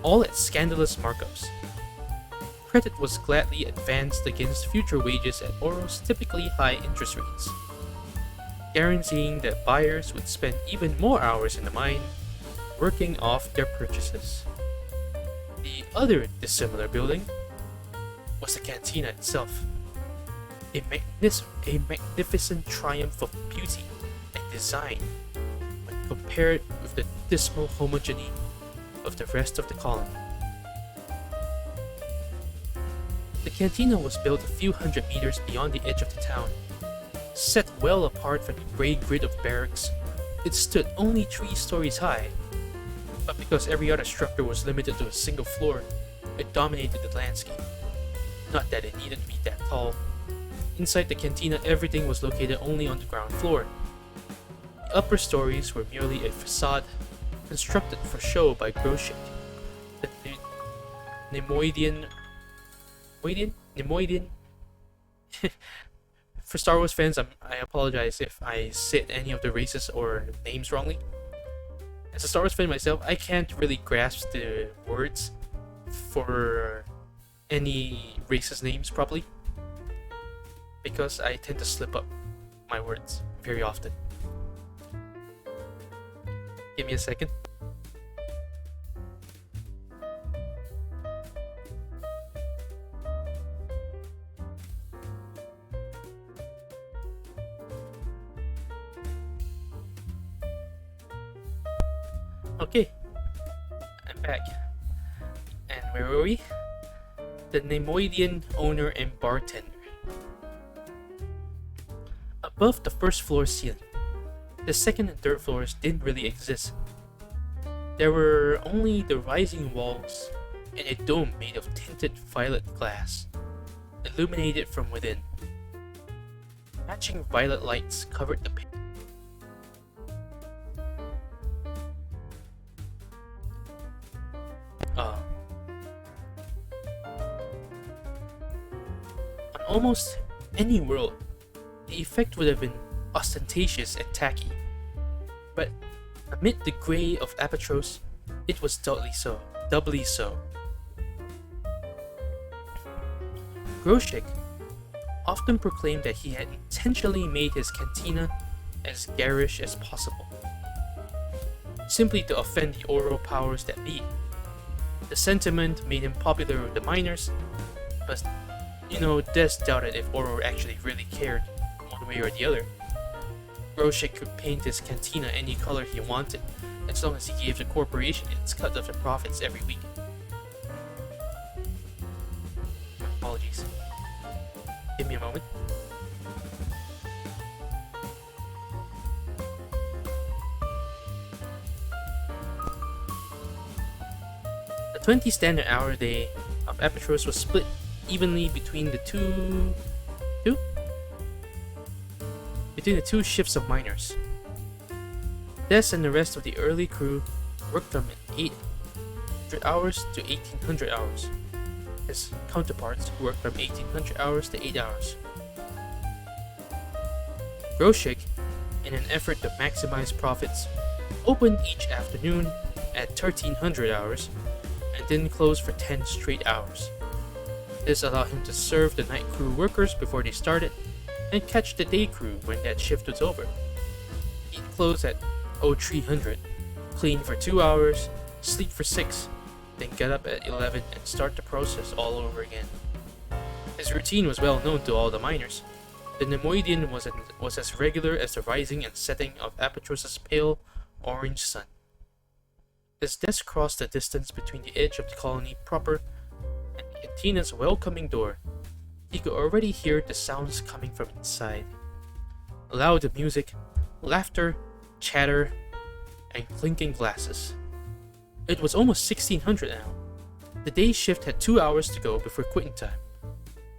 all at scandalous markups. Credit was gladly advanced against future wages at Oro's typically high interest rates, guaranteeing that buyers would spend even more hours in the mine working off their purchases. The other dissimilar building was the cantina itself, a magnificent triumph of beauty and design when compared with the dismal homogeny of the rest of the colony. The cantina was built a few hundred meters beyond the edge of the town. Set well apart from the grey grid of barracks, it stood only 3 stories high, but because every other structure was limited to a single floor, it dominated the landscape. Not that it needed to be that tall. Inside the cantina, everything was located only on the ground floor. The upper stories were merely a facade constructed for show by Groshik, the Nemoidian. For Star Wars fans, I apologize if I said any of the races or names wrongly. As a Star Wars fan myself, I can't really grasp the words for any races' names properly, because I tend to slip up my words very often. Give me a second. Okay, I'm back. And where were we? The Nemoidian owner and bartender. Above the first floor ceiling, the second and third floors didn't really exist. There were only the rising walls and a dome made of tinted violet glass, illuminated from within. Matching violet lights covered the pit. On almost any world, the effect would have been ostentatious and tacky, but amid the grey of Apatros, it was doubly so. Groshik often proclaimed that he had intentionally made his cantina as garish as possible, simply to offend the Oro powers that be. The sentiment made him popular with the miners, but Des doubted if Oro actually really cared one way or the other. Groshik could paint his cantina any color he wanted, as long as he gave the corporation its cut of the profits every week. Apologies. Give me a moment. The 20 standard hour day of Apatros was split evenly between the two shifts of miners. Des and the rest of the early crew worked from 800 hours to 1800 hours. His counterparts worked from 1800 hours to 8 hours. Groshik, in an effort to maximize profits, opened each afternoon at 1300 hours and didn't close for 10 straight hours. This allowed him to serve the night crew workers before they started and catch the day crew when that shift was over. He'd close at 0300, clean for 2 hours, sleep for 6, then get up at 11 and start the process all over again. His routine was well known to all the miners. The Nemoidian was as regular as the rising and setting of Apatros' pale orange sun. As Des crossed the distance between the edge of the colony proper and the cantina's welcoming door, he could already hear the sounds coming from inside. Loud music, laughter, chatter, and clinking glasses. It was almost 1600 now. The day shift had 2 hours to go before quitting time,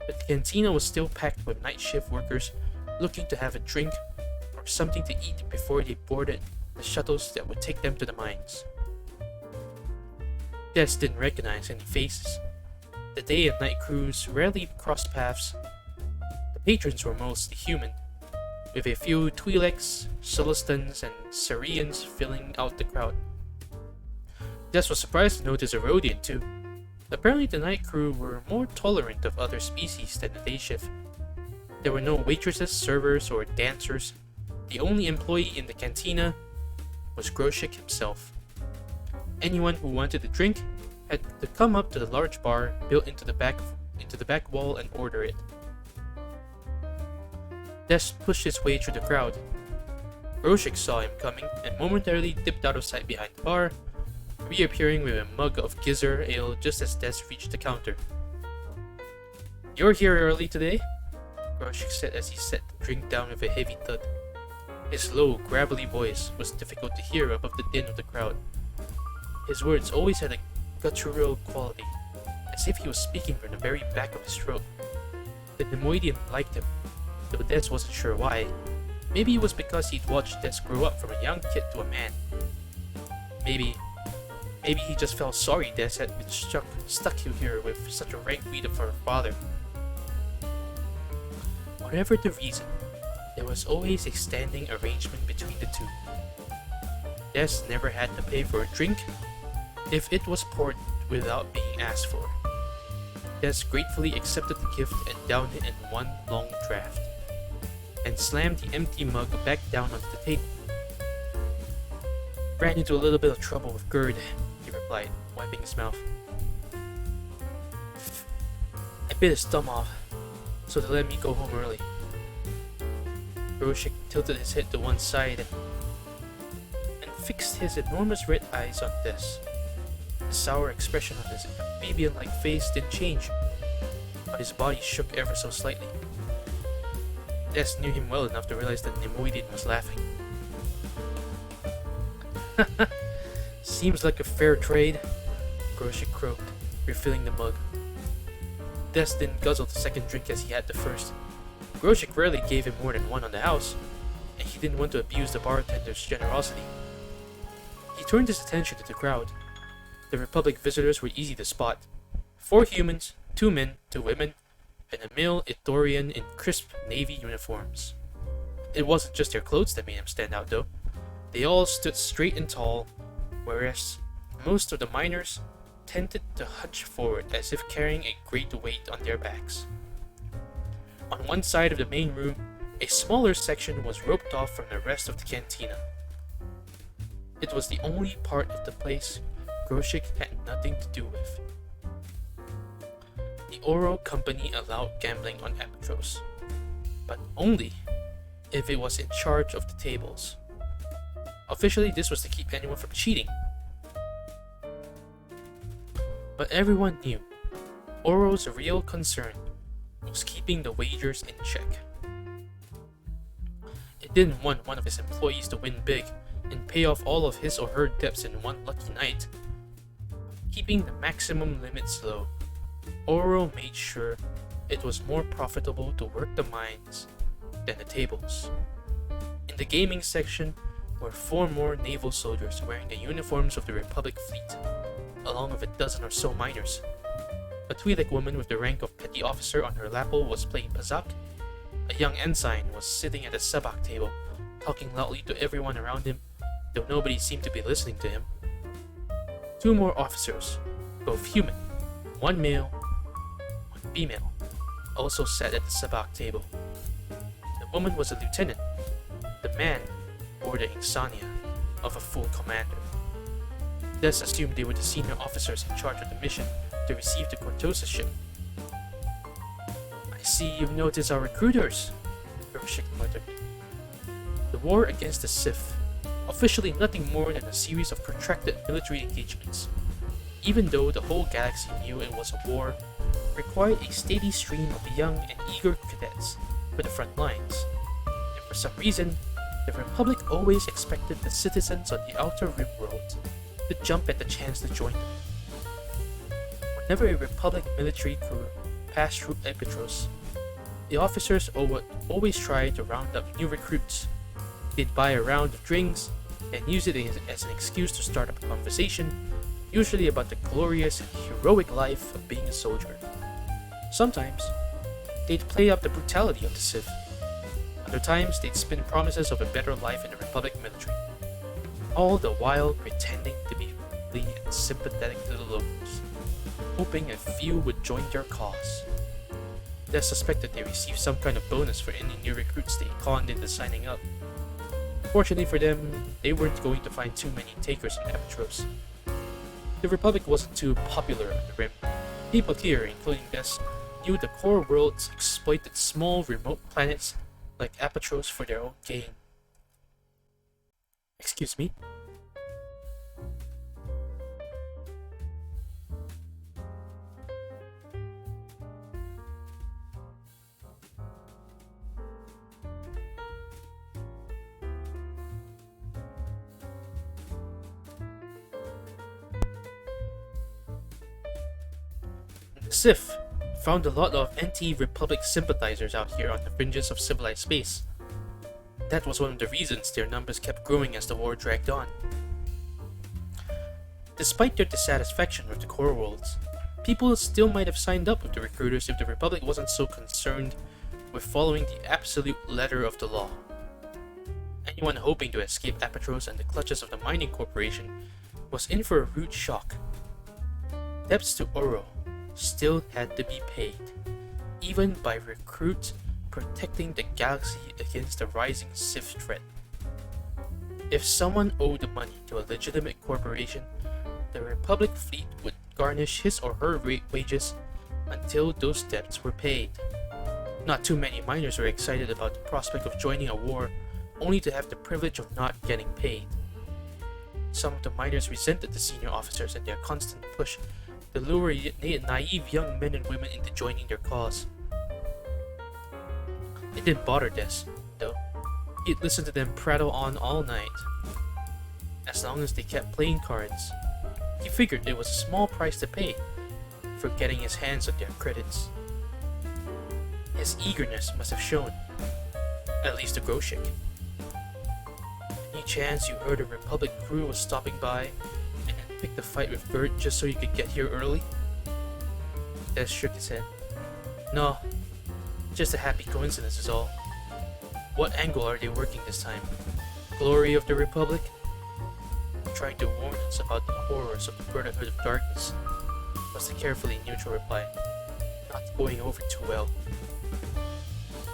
but the cantina was still packed with night shift workers looking to have a drink or something to eat before they boarded the shuttles that would take them to the mines. Des didn't recognize any faces. The day and night crews rarely crossed paths. The patrons were mostly human, with a few Twi'leks, Celestans, and Sarians filling out the crowd. Des was surprised to notice a Rodian too. Apparently the night crew were more tolerant of other species than the day shift. There were no waitresses, servers, or dancers. The only employee in the cantina was Groshik himself. Anyone who wanted a drink had to come up to the large bar built into the back wall and order it. Des pushed his way through the crowd. Groshik saw him coming and momentarily dipped out of sight behind the bar, reappearing with a mug of Gizzard ale just as Des reached the counter. "You're here early today?" Groshik said as he set the drink down with a heavy thud. His low, gravelly voice was difficult to hear above the din of the crowd. His words always had a guttural quality, as if he was speaking from the very back of his throat. The Nemoidian liked him, though Des wasn't sure why. Maybe it was because he'd watched Des grow up from a young kid to a man. Maybe he just felt sorry Des had been stuck here with such a rank breed of her father. Whatever the reason, there was always a standing arrangement between the two. Des never had to pay for a drink if it was poured without being asked for. Des gratefully accepted the gift and downed it in one long draft, and slammed the empty mug back down onto the table. "Ran into a little bit of trouble with Gerd," he replied, wiping his mouth. "I bit his thumb off, so they let me go home early." Groshik tilted his head to one side and fixed his enormous red eyes on Des. The sour expression on his amphibian-like face didn't change, but his body shook ever so slightly. Des knew him well enough to realize that Nemoidian was laughing. "Seems like a fair trade," Groshik croaked, refilling the mug. Des didn't guzzle the second drink as he had the first. Groshik rarely gave him more than one on the house, and he didn't want to abuse the bartender's generosity. He turned his attention to the crowd. The Republic visitors were easy to spot. 4 humans, 2 men, 2 women, and a male Ithorian in crisp navy uniforms. It wasn't just their clothes that made them stand out though. They all stood straight and tall, whereas most of the miners tended to hunch forward as if carrying a great weight on their backs. On one side of the main room, a smaller section was roped off from the rest of the cantina. It was the only part of the place Groshik had nothing to do with. The Oro Company allowed gambling on Apatros, but only if it was in charge of the tables. Officially, this was to keep anyone from cheating. But everyone knew Oro's real concern was keeping the wagers in check. It didn't want one of his employees to win big and pay off all of his or her debts in one lucky night. Keeping the maximum limits low, Oro made sure it was more profitable to work the mines than the tables. In the gaming section were 4 more naval soldiers wearing the uniforms of the Republic fleet, along with a dozen or so miners. A Twi'lek woman with the rank of petty officer on her lapel was playing Pazak. A young ensign was sitting at a sabak table, talking loudly to everyone around him, though nobody seemed to be listening to him. 2 more officers, both human, 1 male, 1 female, also sat at the sabak table. The woman was a lieutenant. The man bore the insignia of a full commander. Des assumed they were the senior officers in charge of the mission to receive the Cortosa ship. "I see you've noticed our recruiters," Groshik muttered. The war against the Sith, officially nothing more than a series of protracted military engagements, even though the whole galaxy knew it was a war, required a steady stream of young and eager cadets for the front lines, and for some reason, the Republic always expected the citizens on the Outer Rim world to jump at the chance to join them. Whenever a Republic military crew passed through Apatros, the officers would always try to round up new recruits. They'd buy a round of drinks and use it as an excuse to start up a conversation, usually about the glorious and heroic life of being a soldier. Sometimes, they'd play up the brutality of the Sith. Other times, they'd spin promises of a better life in the Republic military, all the while pretending to be friendly and sympathetic to the locals, hoping a few would join their cause. They suspected they received some kind of bonus for any new recruits they conned into signing up. Fortunately for them, they weren't going to find too many takers in Apatros. The Republic wasn't too popular on the Rim. People here, including Des, knew the core worlds exploited small remote planets like Apatros for their own gain. Excuse me? The Sith found a lot of anti-Republic sympathizers out here on the fringes of civilized space. That was one of the reasons their numbers kept growing as the war dragged on. Despite their dissatisfaction with the core worlds, people still might have signed up with the recruiters if the Republic wasn't so concerned with following the absolute letter of the law. Anyone hoping to escape Apatros and the clutches of the mining corporation was in for a rude shock. Debts to Oro still had to be paid, even by recruits protecting the galaxy against the rising Sith threat. If someone owed the money to a legitimate corporation, the Republic fleet would garnish his or her wages until those debts were paid. Not too many miners were excited about the prospect of joining a war only to have the privilege of not getting paid. Some of the miners resented the senior officers and their constant push to lure naive young men and women into joining their cause. It didn't bother Des, though. He'd listen to them prattle on all night. As long as they kept playing cards, he figured it was a small price to pay for getting his hands on their credits. His eagerness must have shown, at least to Groshik. Any chance you heard a Republic crew was stopping by and had picked a fight with Bert just so you could get here early? Des shook his head. No, just a happy coincidence is all. What angle are they working this time? Glory of the Republic? Trying to warn us about the horrors of the Brotherhood of Darkness, was the carefully neutral reply. Not going over too well.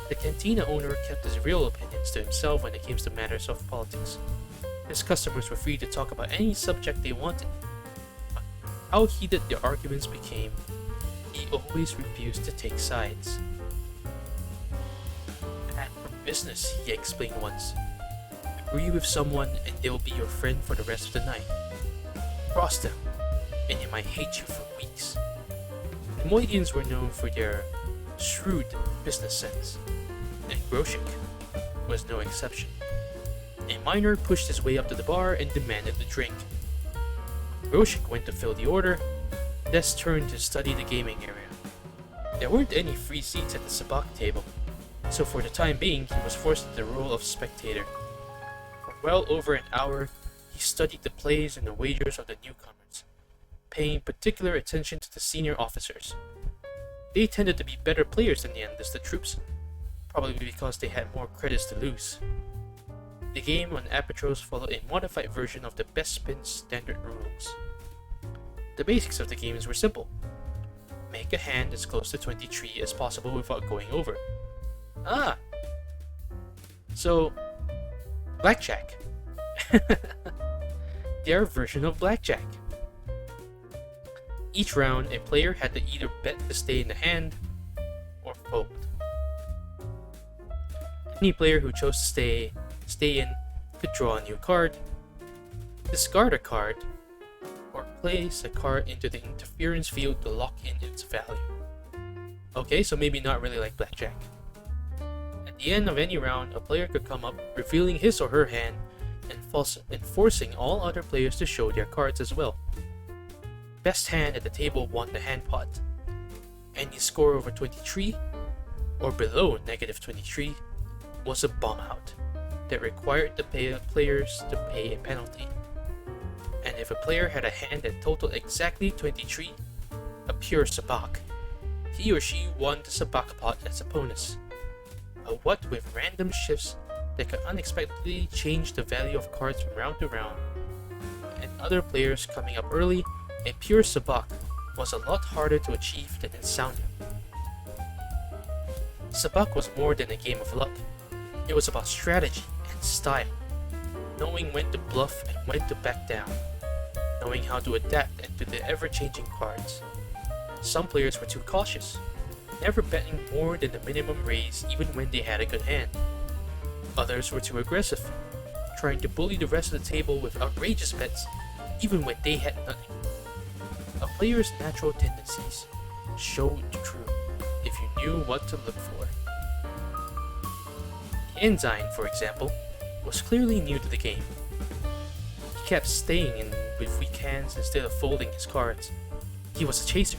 The cantina owner kept his real opinions to himself when it came to matters of politics. His customers were free to talk about any subject they wanted. But how heated their arguments became, he always refused to take sides. Bad for business, he explained once. Agree with someone and they'll be your friend for the rest of the night. Cross them, and they might hate you for weeks. The Moidians were known for their shrewd business sense, and Groshik was no exception. A miner pushed his way up to the bar and demanded a drink. Groshik went to fill the order. Des turned to study the gaming area. There weren't any free seats at the sabak table, so for the time being he was forced to the role of spectator. For well over an hour, he studied the plays and the wagers of the newcomers, paying particular attention to the senior officers. They tended to be better players than the enlisted troops, probably because they had more credits to lose. The game on Apatros followed a modified version of the Best Spin standard rules. The basics of the games were simple. Make a hand as close to 23 as possible without going over. Ah! So, blackjack. Their version of blackjack. Each round, a player had to either bet to stay in the hand or fold. Any player who chose to stay in could draw a new card, discard a card, or place a card into the interference field to lock in its value. Okay, so maybe not really like blackjack. At the end of any round, a player could come up, revealing his or her hand, and forcing all other players to show their cards as well. Best hand at the table won the hand pot. Any score over 23 or below negative 23 was a bomb out that required the players to pay a penalty. And and if a player had a hand that totaled exactly 23, a pure sabak, he or she won the sabak pot as a bonus. But what with random shifts that could unexpectedly change the value of cards from round to round, and other players coming up early, a pure sabak was a lot harder to achieve than it sounded. Sabak was more than a game of luck. It was about strategy and style, knowing when to bluff and when to back down, knowing how to adapt to the ever-changing cards. Some players were too cautious, never betting more than the minimum raise even when they had a good hand. Others were too aggressive, trying to bully the rest of the table with outrageous bets even when they had nothing. A player's natural tendencies showed through if you knew what to look for. Enzyme, for example, was clearly new to the game. He kept staying in with weak hands instead of folding his cards. He was a chaser,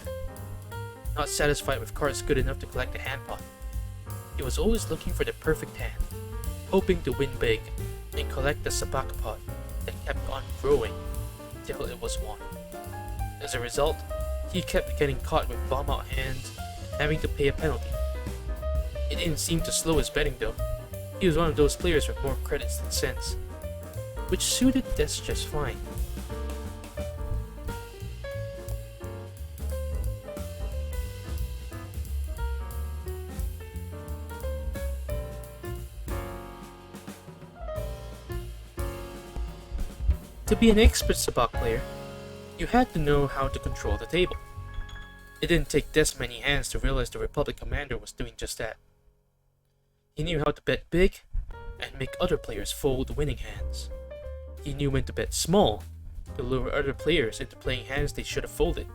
not satisfied with cards good enough to collect a hand pot. He was always looking for the perfect hand, hoping to win big and collect the sabak pot that kept on growing until it was won. As a result, he kept getting caught with bomb-out hands and having to pay a penalty. It didn't seem to slow his betting though. He was one of those players with more credits than sense, which suited Des just fine. To be an expert sabak player, you had to know how to control the table. It didn't take Des many hands to realize the Republic commander was doing just that. He knew how to bet big and make other players fold winning hands. He knew when to bet small to lure other players into playing hands they should have folded.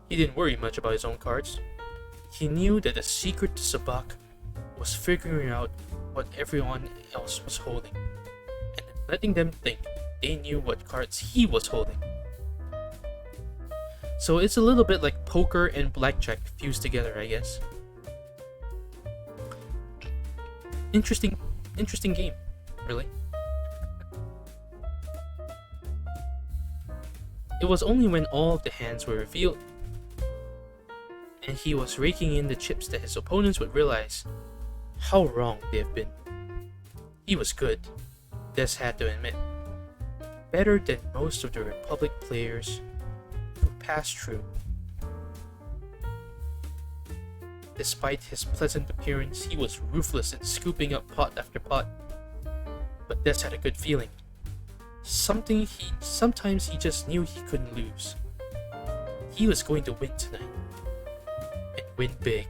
He didn't worry much about his own cards. He knew that the secret to sabak was figuring out what everyone else was holding and letting them think they knew what cards he was holding. So it's a little bit like poker and blackjack fused together, I guess. Interesting game, really. It was only when all of the hands were revealed and he was raking in the chips that his opponents would realize how wrong they have been. He was good, Des had to admit. Better than most of the Republic players who passed through. Despite his pleasant appearance, he was ruthless in scooping up pot after pot. But Des had a good feeling. Sometimes he just knew he couldn't lose. He was going to win tonight. And win big.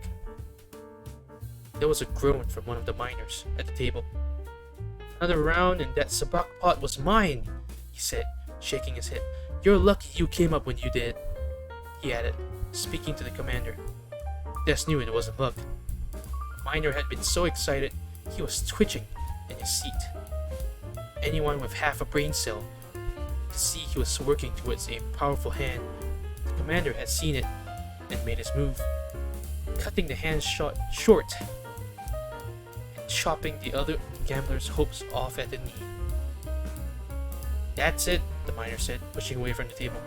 There was a groan from one of the miners at the table. Another round and that sabak pot was mine, he said, shaking his head. You're lucky you came up when you did, he added, speaking to the commander. Des knew it wasn't luck. The miner had been so excited, he was twitching in his seat. Anyone with half a brain cell could see he was working towards a powerful hand. The commander had seen it and made his move, cutting the hand short and chopping the other gambler's hopes off at the knee. That's it, the miner said, pushing away from the table.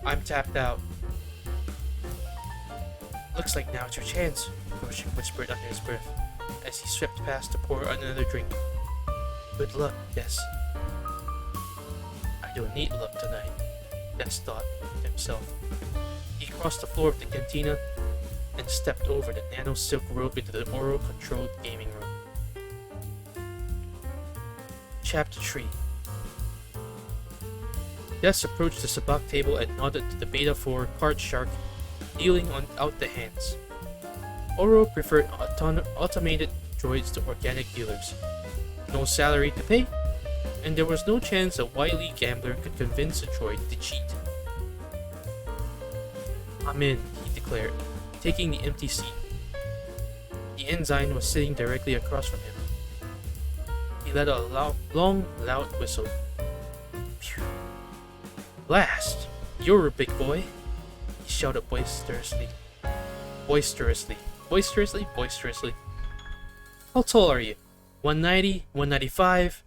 I'm tapped out. Looks like now it's your chance, Roshan whispered under his breath as he swept past to pour another drink. Good luck, Des. I don't need luck tonight, Des thought to himself. He crossed the floor of the cantina and stepped over the nano silk rope into the Oro-controlled gaming room. Chapter 3. Des approached the sabak table and nodded to the Beta 4 card shark dealing out the hands. Oro preferred automated droids to organic dealers. No salary to pay, and there was no chance a wily gambler could convince a droid to cheat. I'm in, he declared, taking the empty seat. The ensign was sitting directly across from him. He let a long, loud whistle. Phew. Blast! You're a big boy, he shouted boisterously. Boisterously. How tall are you? 190, 195?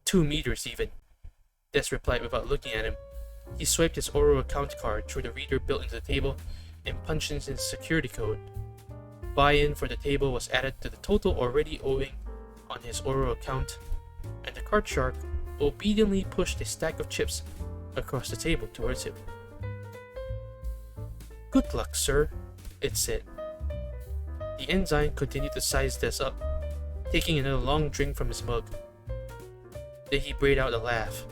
2 meters even. Des replied without looking at him. He swiped his Oro account card through the reader built into the table and punched in his security code. Buy-in for the table was added to the total already owing on his Oro account, and the card shark obediently pushed a stack of chips across the table towards him. "Good luck, sir," it said. The ensign continued to size Des up, taking another long drink from his mug. Then he brayed out a laugh.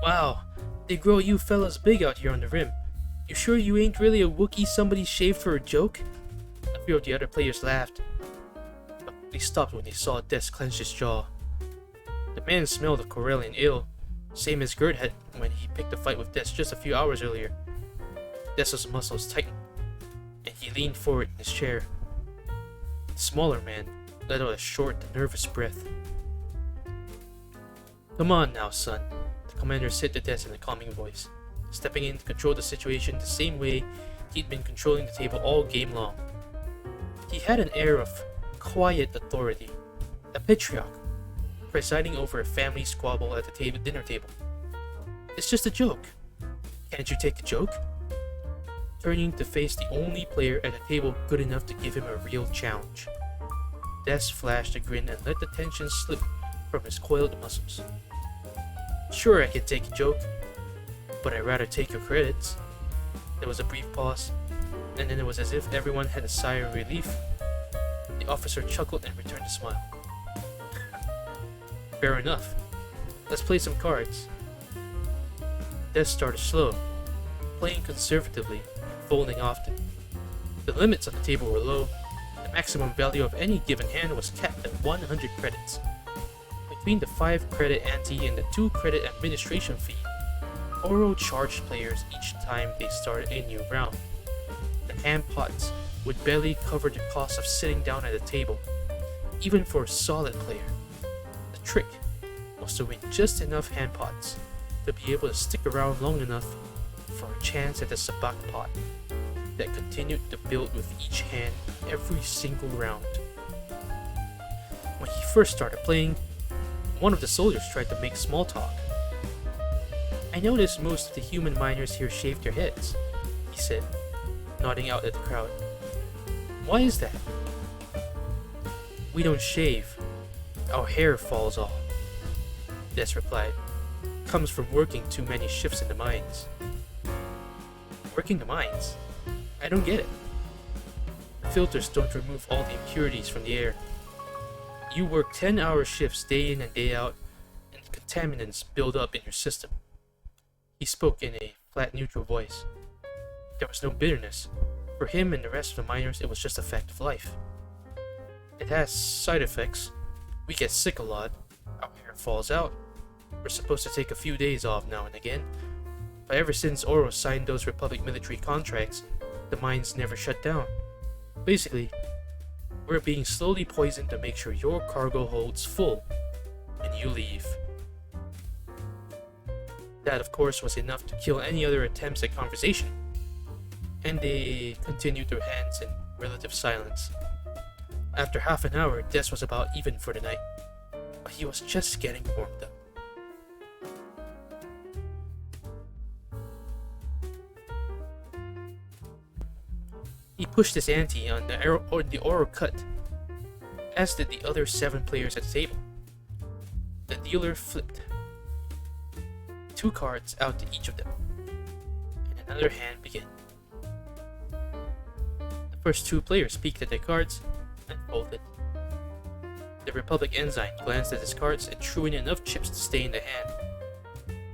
"Wow, they grow you fellas big out here on the rim. You sure you ain't really a Wookiee somebody shaved for a joke?" A few of the other players laughed, but they stopped when they saw Des clench his jaw. The man smelled of Corellian ale, same as Gert had when he picked a fight with Des just a few hours earlier. Des's muscles tightened, and he leaned forward in his chair. The smaller man let out a short, nervous breath. "Come on now, son," the commander said to Des in a calming voice, stepping in to control the situation the same way he'd been controlling the table all game long. He had an air of quiet authority, a patriarch, presiding over a family squabble at the dinner table. "It's just a joke. Can't you take the joke?" Turning to face the only player at the table good enough to give him a real challenge. Des flashed a grin and let the tension slip from his coiled muscles. "Sure, I can take a joke, but I'd rather take your credits." There was a brief pause, and then it was as if everyone had a sigh of relief. The officer chuckled and returned the smile. "Fair enough. Let's play some cards." Des started slow, playing conservatively, folding often. The limits on the table were low. The maximum value of any given hand was capped at 100 credits. Between the 5 credit ante and the 2 credit administration fee, Oro charged players each time they started a new round. The hand pots would barely cover the cost of sitting down at a table, even for a solid player. The trick was to win just enough hand pots to be able to stick around long enough for a chance at the sabak pot that continued to build with each hand every single round. When he first started playing, one of the soldiers tried to make small talk. "I noticed most of the human miners here shave their heads," he said, nodding out at the crowd. "Why is that?" "We don't shave. Our hair falls off," Des replied. "Comes from working too many shifts in the mines." "Working the mines? I don't get it." "The filters don't remove all the impurities from the air. You work 10-hour shifts day in and day out, and contaminants build up in your system." He spoke in a flat, neutral voice. There was no bitterness. For him and the rest of the miners, it was just a fact of life. "It has side effects. We get sick a lot. Our hair falls out. We're supposed to take a few days off now and again. But ever since Oro signed those Republic military contracts, the mines never shut down. Basically, we're being slowly poisoned to make sure your cargo holds full, and you leave." That, of course, was enough to kill any other attempts at conversation, and they continued their hands in relative silence. After half an hour, Des was about even for the night, but he was just getting warmed up. He pushed his ante on the Oro cut, as did the other 7 players at the table. The dealer flipped 2 cards out to each of them, and another hand began. The first 2 players peeked at their cards and folded. The Republic ensign glanced at his cards and threw in enough chips to stay in the hand.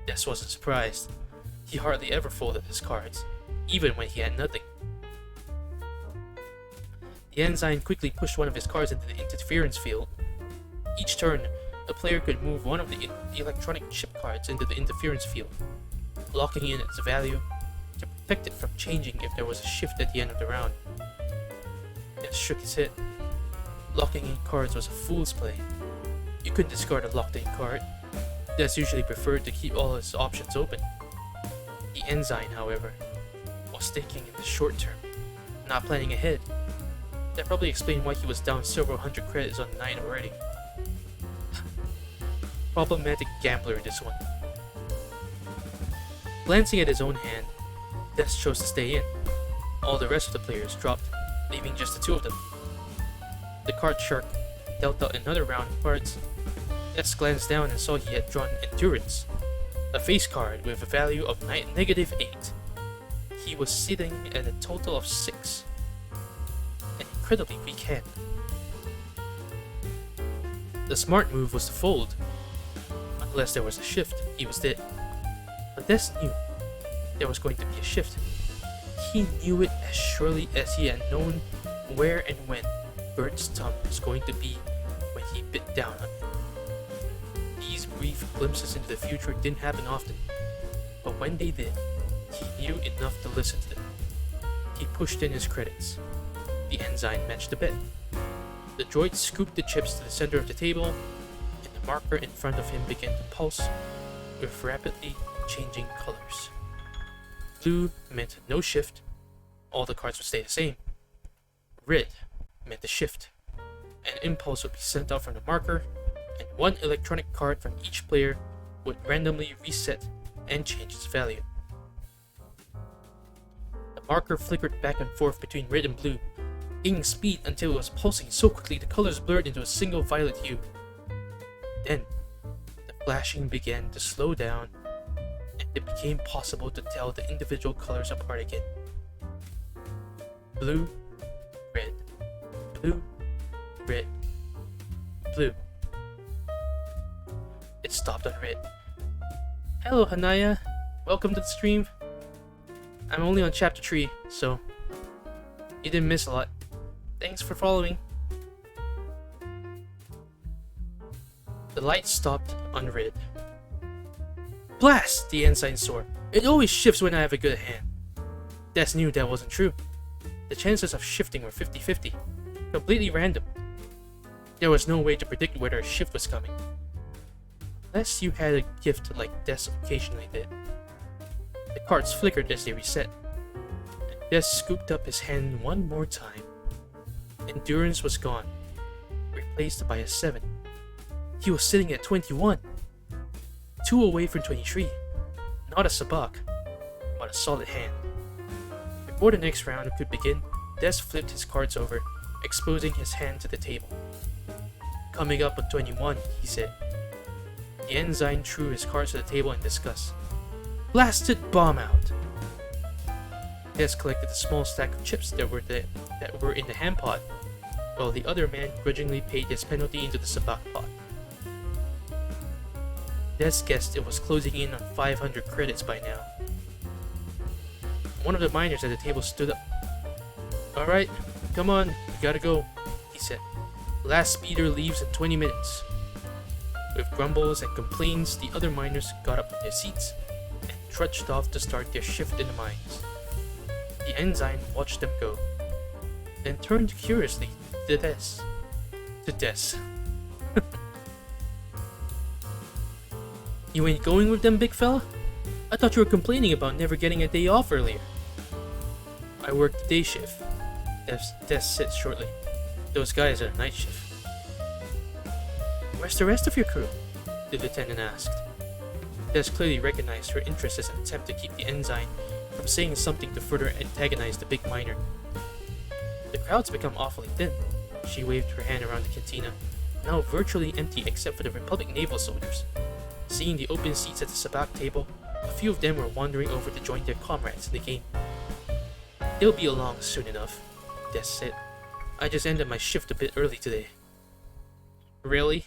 Des wasn't surprised. He hardly ever folded his cards, even when he had nothing. The ensign quickly pushed one of his cards into the interference field. Each turn, the player could move one of the electronic chip cards into the interference field, locking in its value to protect it from changing if there was a shift at the end of the round. Des shook his head. Locking in cards was a fool's play. You couldn't discard a locked-in card. Des usually preferred to keep all his options open. The ensign, however, was thinking in the short term, not planning ahead. That probably explained why he was down several hundred credits on the night already. problematic gambler, this one. Glancing at his own hand, Des chose to stay in. All the rest of the players dropped, leaving just the two of them. The card shark dealt out another round of cards. Des glanced down and saw he had drawn Endurance, a face card with a value of -8. He was sitting at a total of 6. An incredibly weak hand. The smart move was to fold. Unless there was a shift, he was dead. But Des knew there was going to be a shift. He knew it as surely as he had known where and when Bert's tongue was going to be when he bit down on it. These brief glimpses into the future didn't happen often, but when they did, he knew enough to listen to them. He pushed in his credits. The ensign matched the bet. The droid scooped the chips to the center of the table, and the marker in front of him began to pulse with rapidly changing colors. Blue meant no shift, all the cards would stay the same. Red meant the shift. An impulse would be sent out from the marker, and one electronic card from each player would randomly reset and change its value. The marker flickered back and forth between red and blue, gaining speed until it was pulsing so quickly the colors blurred into a single violet hue. Then, the flashing began to slow down, and it became possible to tell the individual colors apart again. Blue, red, blue, red, blue. It stopped on red. Hello, Hanaya. Welcome to the stream. I'm only on chapter 3, so you didn't miss a lot. Thanks for following. The light stopped on red. Blast! The ensign swore. It always shifts when I have a good hand. Des knew that wasn't true. The chances of shifting were 50-50. Completely random. There was no way to predict whether a shift was coming. Unless you had a gift like Des occasionally did. The cards flickered as they reset. Des scooped up his hand one more time. Endurance was gone, replaced by a 7. He was sitting at 21. 2 away from 23. Not a sabak, but a solid hand. Before the next round could begin, Des flipped his cards over, exposing his hand to the table. Coming up on 21, he said. The ensign threw his cards to the table in disgust. Blasted bomb out! Des collected a small stack of chips that were in the hand pot, while the other man grudgingly paid his penalty into the sabak pot. Des guessed it was closing in on 500 credits by now. One of the miners at the table stood up. Alright, come on, we gotta go, he said. Last speeder leaves in 20 minutes. With grumbles and complaints, the other miners got up from their seats and trudged off to start their shift in the mines. The ensign watched them go, then turned curiously to Des. You ain't going with them, big fella? I thought you were complaining about never getting a day off earlier. I work the day shift, Des said shortly. Those guys are night shift. Where's the rest of your crew? The lieutenant asked. Des clearly recognized her interest as an attempt to keep the ensign from saying something to further antagonize the big miner. The crowd's become awfully thin. She waved her hand around the cantina, now virtually empty except for the Republic naval soldiers. Seeing the open seats at the sabak table, a few of them were wandering over to join their comrades in the game. They'll be along soon enough, Des said. I just ended my shift a bit early today. Really?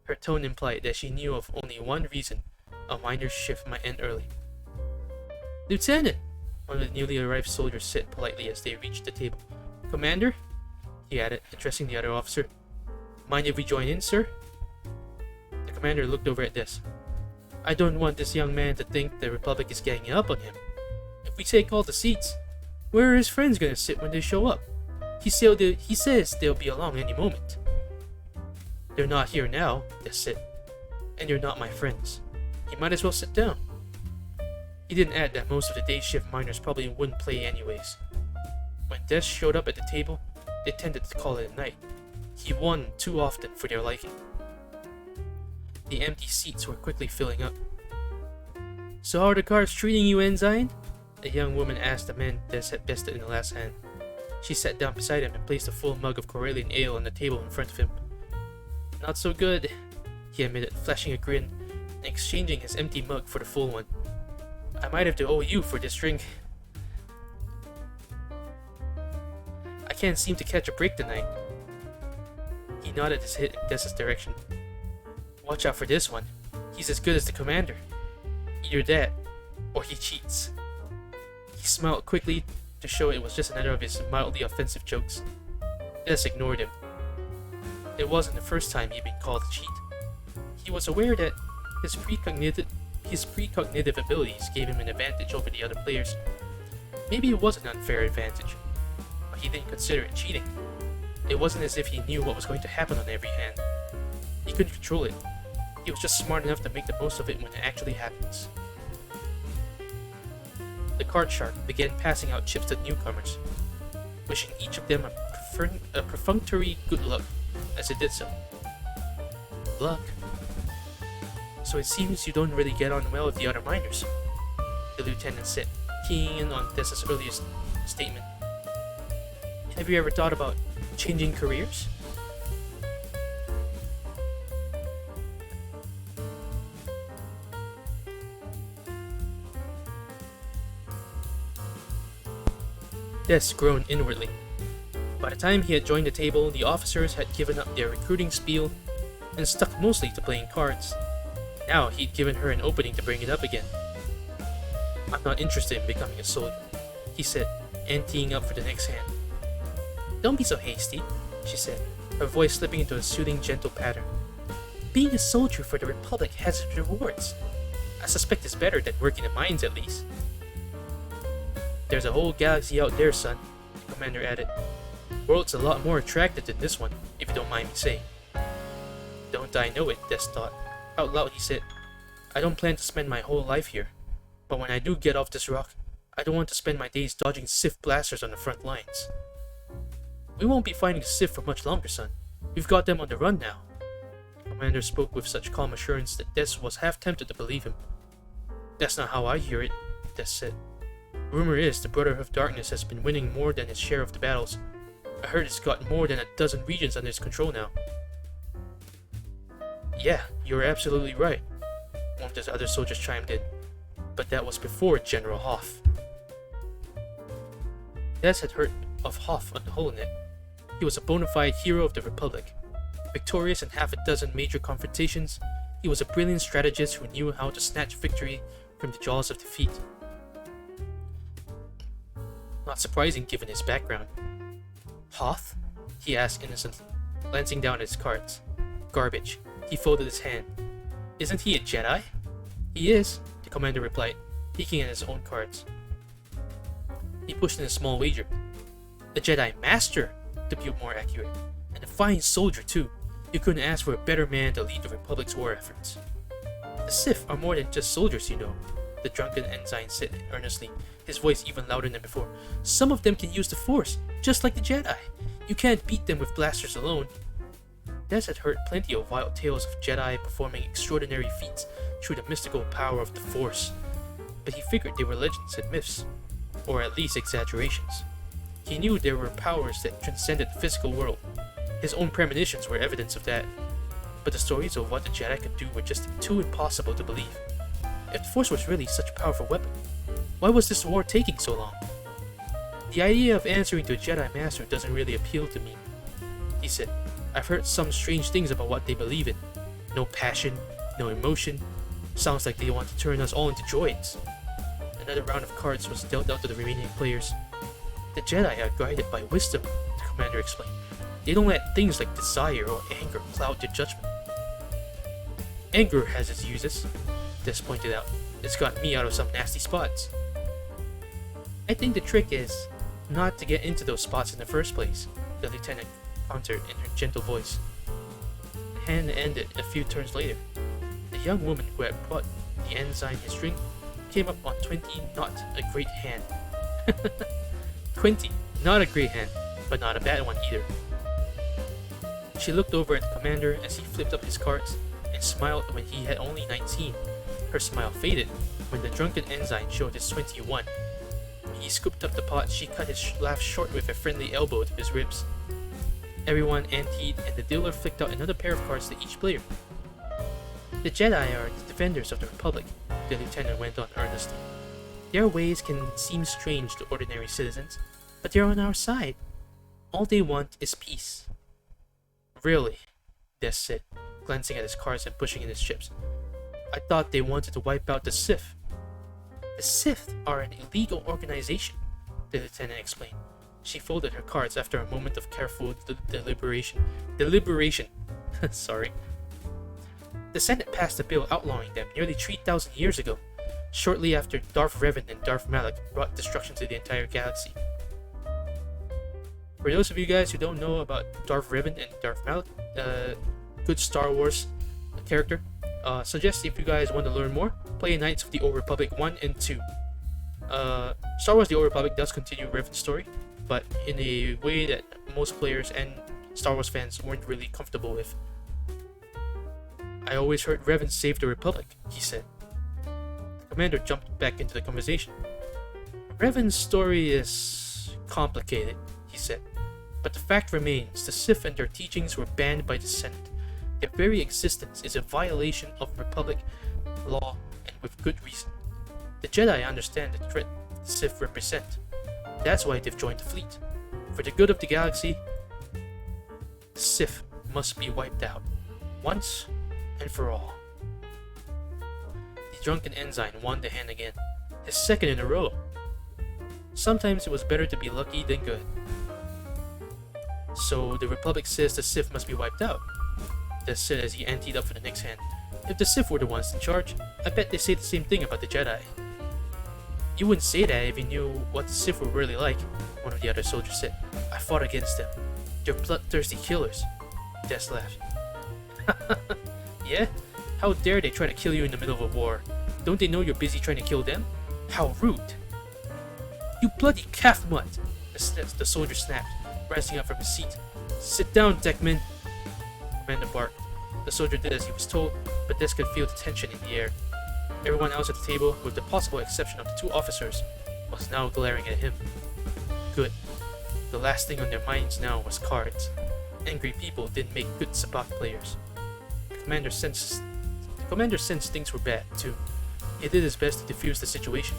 Her tone implied that she knew of only one reason a miner's shift might end early. Lieutenant! One of the newly arrived soldiers said politely as they reached the table. Commander? He added, addressing the other officer. Mind if we join in, sir? The commander looked over at Des. I don't want this young man to think the Republic is ganging up on him. If we take all the seats, where are his friends gonna sit when they show up? He says they'll be along any moment. They're not here now, Des said. And you're not my friends. You might as well sit down. He didn't add that most of the day shift miners probably wouldn't play anyways. When Des showed up at the table, they tended to call it a night. He won too often for their liking. The empty seats were quickly filling up. "So how are the cards treating you, Ensign?" a young woman asked the man Des had bested in the last hand. She sat down beside him and placed a full mug of Corellian ale on the table in front of him. "Not so good," he admitted, flashing a grin and exchanging his empty mug for the full one. "I might have to owe you for this drink. I can't seem to catch a break tonight." He nodded his head in Des' direction. "Watch out for this one. He's as good as the commander. Either that, or he cheats." He smiled quickly to show it was just another of his mildly offensive jokes. Des ignored him. It wasn't the first time he'd been called a cheat. He was aware that his precognitive abilities gave him an advantage over the other players. Maybe it was an unfair advantage, but he didn't consider it cheating. It wasn't as if he knew what was going to happen on every hand. He couldn't control it. He was just smart enough to make the most of it when it actually happens. The card shark began passing out chips to the newcomers, wishing each of them a perfunctory good luck as it did so. "Luck? So it seems you don't really get on well with the other miners," the lieutenant said, keying in on Des' earliest statement. "Have you ever thought about changing careers?" Des groaned inwardly. By the time he had joined the table, the officers had given up their recruiting spiel and stuck mostly to playing cards. Now he'd given her an opening to bring it up again. "I'm not interested in becoming a soldier," he said, anteing up for the next hand. "Don't be so hasty," she said, her voice slipping into a soothing, gentle patter. "Being a soldier for the Republic has its rewards. I suspect it's better than working in mines, at least." "There's a whole galaxy out there, son," the commander added. "World's a lot more attractive than this one, if you don't mind me saying." "Don't I know it," Des thought. Out loud he said, "I don't plan to spend my whole life here, but when I do get off this rock, I don't want to spend my days dodging Sith blasters on the front lines." "We won't be fighting the Sith for much longer, son. We've got them on the run now." The commander spoke with such calm assurance that Des was half tempted to believe him. "That's not how I hear it," Des said. "Rumor is the Brotherhood of Darkness has been winning more than its share of the battles. I heard it's got more than a dozen regions under its control now." "Yeah, you're absolutely right," one of the other soldiers chimed in. "But that was before General Hoth." Des had heard of Hoth on the Holonet. He was a bona fide hero of the Republic. Victorious in half a dozen major confrontations, he was a brilliant strategist who knew how to snatch victory from the jaws of defeat. Not surprising given his background. "Hoth?" he asked innocently, glancing down at his cards. "Garbage." He folded his hand. "Isn't he a Jedi?" "He is," the commander replied, peeking at his own cards. He pushed in a small wager. "A Jedi Master, to be more accurate, and a fine soldier too. You couldn't ask for a better man to lead the Republic's war efforts." "The Sith are more than just soldiers, you know," the drunken ensign said earnestly, his voice even louder than before. "Some of them can use the Force, just like the Jedi. You can't beat them with blasters alone." Des had heard plenty of wild tales of Jedi performing extraordinary feats through the mystical power of the Force, but he figured they were legends and myths, or at least exaggerations. He knew there were powers that transcended the physical world. His own premonitions were evidence of that, but the stories of what the Jedi could do were just too impossible to believe. If the Force was really such a powerful weapon, why was this war taking so long? "The idea of answering to a Jedi Master doesn't really appeal to me," he said. "I've heard some strange things about what they believe in. No passion, no emotion. Sounds like they want to turn us all into droids." Another round of cards was dealt out to the remaining players. "The Jedi are guided by wisdom," the commander explained. "They don't let things like desire or anger cloud their judgment." "Anger has its uses," Des pointed out. "It's got me out of some nasty spots." "I think the trick is not to get into those spots in the first place," the lieutenant countered in her gentle voice. The hand ended a few turns later. The young woman who had brought the ensign his drink came up on 20, not a great hand. 20, not a great hand, but not a bad one either. She looked over at the commander as he flipped up his cards and smiled when he had only 19. Her smile faded when the drunken ensign showed his 21. When he scooped up the pot, she cut his laugh short with a friendly elbow to his ribs. Everyone anteed, and the dealer flicked out another pair of cards to each player. The Jedi are the defenders of the Republic, the lieutenant went on earnestly. Their ways can seem strange to ordinary citizens, but they're on our side. All they want is peace. Really? Des said, glancing at his cards and pushing in his chips. I thought they wanted to wipe out the Sith. The Sith are an illegal organization, the lieutenant explained. She folded her cards after a moment of careful deliberation. Sorry. The Senate passed a bill outlawing them nearly 3,000 years ago, shortly after Darth Revan and Darth Malak brought destruction to the entire galaxy. For those of you guys who don't know about Darth Revan and Darth Malak, good Star Wars character, suggest if you guys want to learn more, play Knights of the Old Republic 1 and 2. Star Wars The Old Republic does continue Revan's story, but in a way that most players and Star Wars fans weren't really comfortable with. I always heard Revan saved the Republic, he said. The commander jumped back into the conversation. Revan's story is complicated, he said, but the fact remains the Sith and their teachings were banned by the Senate. Their very existence is a violation of Republic law, and with good reason. The Jedi understand the threat the Sith represent. That's why they've joined the fleet. For the good of the galaxy, the Sith must be wiped out, once and for all. The drunken ensign won the hand again, his second in a row. Sometimes it was better to be lucky than good. So the Republic says the Sith must be wiped out, Des said as he anteed up for the next hand. If the Sith were the ones in charge, I bet they say the same thing about the Jedi. You wouldn't say that if you knew what the Sith were really like, one of the other soldiers said. I fought against them. They're bloodthirsty killers. Des laughed. Yeah? How dare they try to kill you in the middle of a war? Don't they know you're busy trying to kill them? How rude! You bloody calf mutt! The soldier snapped, rising up from his seat. Sit down, Deckman! Commander barked. The soldier did as he was told, but Des could feel the tension in the air. Everyone else at the table, with the possible exception of the two officers, was now glaring at him. Good. The last thing on their minds now was cards. Angry people didn't make good sabacc players. The commander sensed things were bad, too. He did his best to defuse the situation.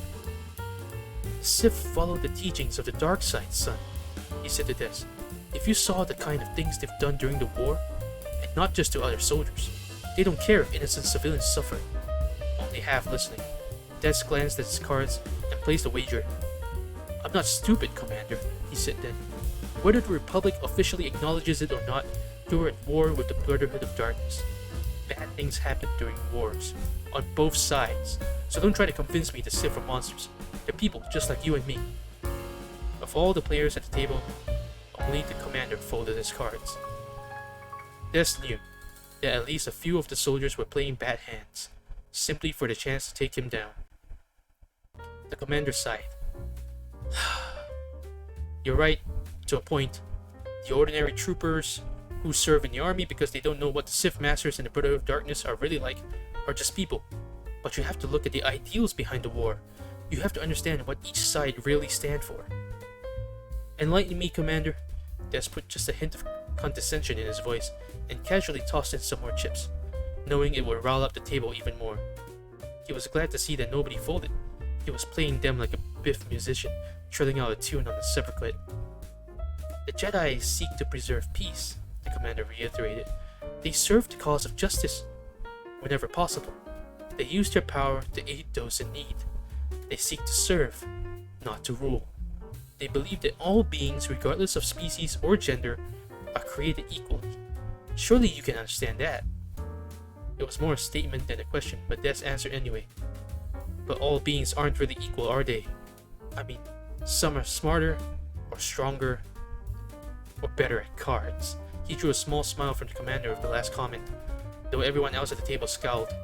The Sith followed the teachings of the dark side, son, he said to Des. If you saw the kind of things they've done during the war, and not just to other soldiers, they don't care if innocent civilians suffer. Only half listening, Des glanced at his cards and placed a wager. I'm not stupid, Commander, he said then. Whether the Republic officially acknowledges it or not, you're at war with the Brotherhood of Darkness. Bad things happen during wars, on both sides, so don't try to convince me the Sith are monsters. They're people just like you and me. Of all the players at the table, only the commander folded his cards. Des knew that at least a few of the soldiers were playing bad hands, simply for the chance to take him down. The commander sighed. You're right, to a point. The ordinary troopers who serve in the army because they don't know what the Sith Masters and the Brotherhood of Darkness are really like are just people. But you have to look at the ideals behind the war. You have to understand what each side really stand for. Enlighten me, Commander. Des put just a hint of condescension in his voice and casually tossed in some more chips, knowing it would rile up the table even more. He was glad to see that nobody folded. He was playing them like a biff musician, trilling out a tune on the separate. The Jedi seek to preserve peace, the commander reiterated. They serve the cause of justice. Whenever possible, they use their power to aid those in need. They seek to serve, not to rule. They believe that all beings, regardless of species or gender, are created equally. Surely you can understand that. It was more a statement than a question, but Des answered anyway. But all beings aren't really equal, are they? I mean, some are smarter, or stronger, or better at cards. He drew a small smile from the commander of the last comment, though everyone else at the table scowled.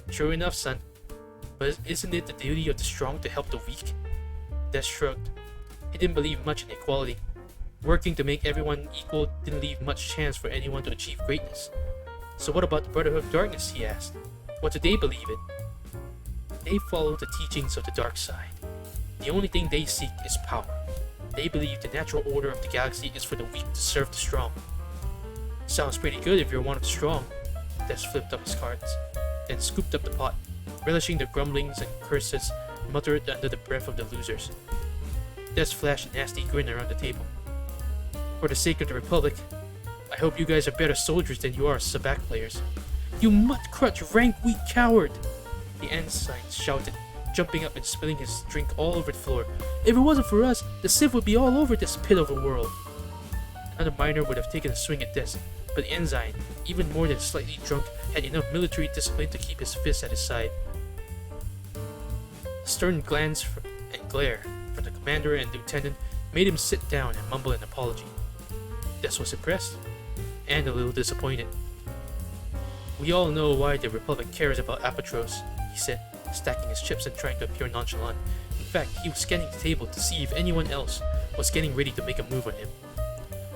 True enough, son. But isn't it the duty of the strong to help the weak? Des shrugged. He didn't believe much in equality. Working to make everyone equal didn't leave much chance for anyone to achieve greatness. So what about the Brotherhood of Darkness, he asked. What do they believe in? They follow the teachings of the dark side. The only thing they seek is power. They believe the natural order of the galaxy is for the weak to serve the strong. Sounds pretty good if you're one of the strong. Des flipped up his cards, then scooped up the pot, relishing the grumblings and curses muttered under the breath of the losers. Des flashed a nasty grin around the table. For the sake of the Republic, I hope you guys are better soldiers than you are sabacc players. You mutt-crutch rank-weak coward! The ensign shouted, jumping up and spilling his drink all over the floor. If it wasn't for us, the Sith would be all over this pit of a world. Another miner would have taken a swing at Des, but the ensign, even more than slightly drunk, had enough military discipline to keep his fist at his side. A stern glance and glare from the commander and lieutenant made him sit down and mumble an apology. Des was impressed, and a little disappointed. We all know why the Republic cares about Apatros, he said, stacking his chips and trying to appear nonchalant. In fact, he was scanning the table to see if anyone else was getting ready to make a move on him.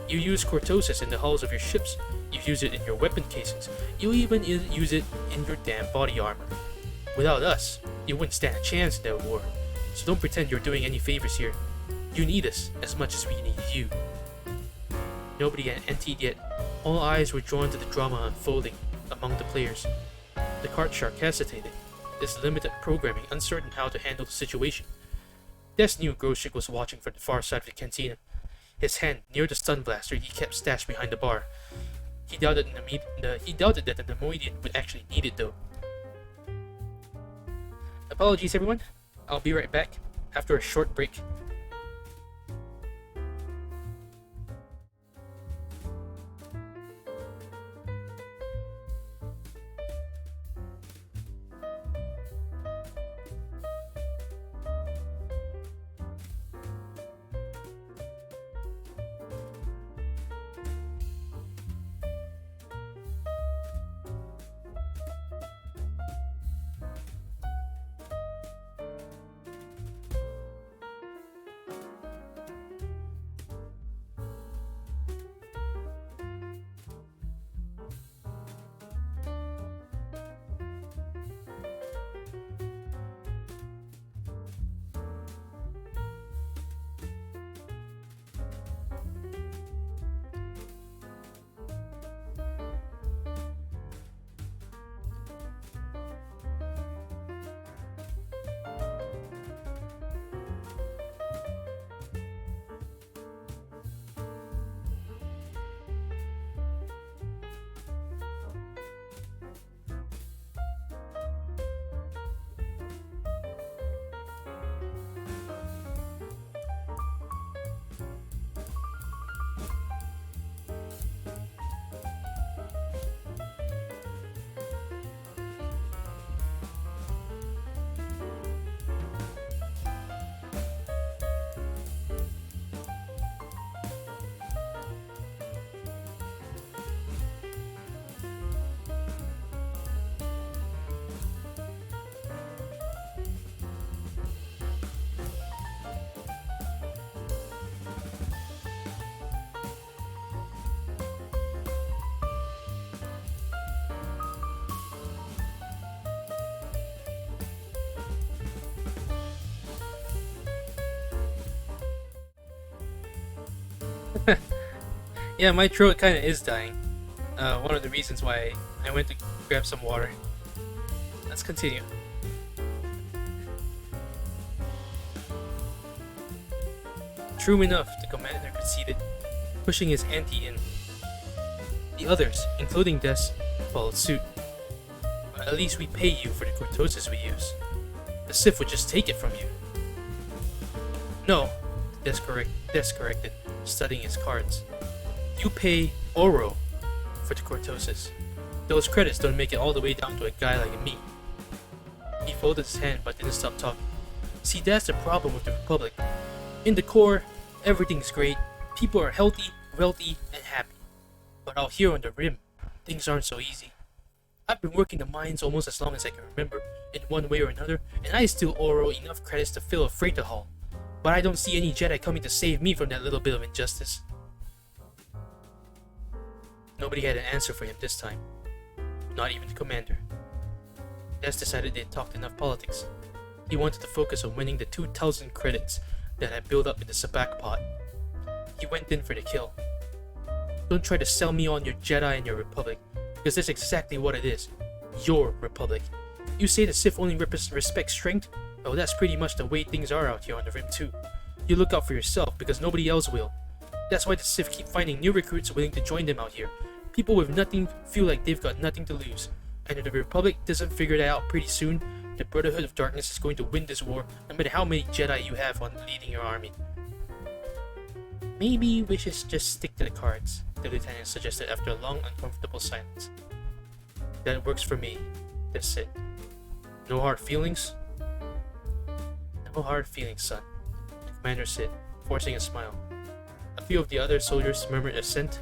You use cortosis in the hulls of your ships, you use it in your weapon casings, you even use it in your damn body armor. Without us, you wouldn't stand a chance in that war, so don't pretend you're doing any favors here. You need us as much as we need you. Nobody had emptied yet. All eyes were drawn to the drama unfolding among the players. The card shark hesitated, his limited programming uncertain how to handle the situation. Des knew Groshik was watching from the far side of the cantina, his hand near the stun blaster he kept stashed behind the bar. He doubted that the Nemoidian would actually need it though. Apologies everyone, I'll be right back after a short break. Yeah, my throat kinda is dying. One of the reasons why I went to grab some water. Let's continue. True enough, the commander conceded, pushing his ante in. The others, including Des, followed suit. But at least we pay you for the cortosis we use. The Sith would just take it from you. No, Des corrected, studying his cards. You pay Oro for the cortosis. Those credits don't make it all the way down to a guy like me. He folded his hand but didn't stop talking. See, that's the problem with the Republic. In the core, everything's great, people are healthy, wealthy, and happy. But out here on the rim, things aren't so easy. I've been working the mines almost as long as I can remember, in one way or another, and I still Oro enough credits to fill a freighter hull. But I don't see any Jedi coming to save me from that little bit of injustice. Nobody had an answer for him this time. not even the commander. Des decided they'd talked enough politics. He wanted to focus on winning the 2,000 credits that had built up in the sabak pot. He went in for the kill. Don't try to sell me on your Jedi and your Republic, because that's exactly what it is. Your Republic. You say the Sith only respect strength? Well, that's pretty much the way things are out here on the Rim too. You look out for yourself because nobody else will. That's why the Sith keep finding new recruits willing to join them out here. People with nothing feel like they've got nothing to lose. And if the Republic doesn't figure that out pretty soon, the Brotherhood of Darkness is going to win this war no matter how many Jedi you have on leading your army. Maybe we should just stick to the cards, the lieutenant suggested after a long, uncomfortable silence. That works for me, Des said. No hard feelings? No hard feelings, son, the commander said, forcing a smile. A few of the other soldiers murmured assent,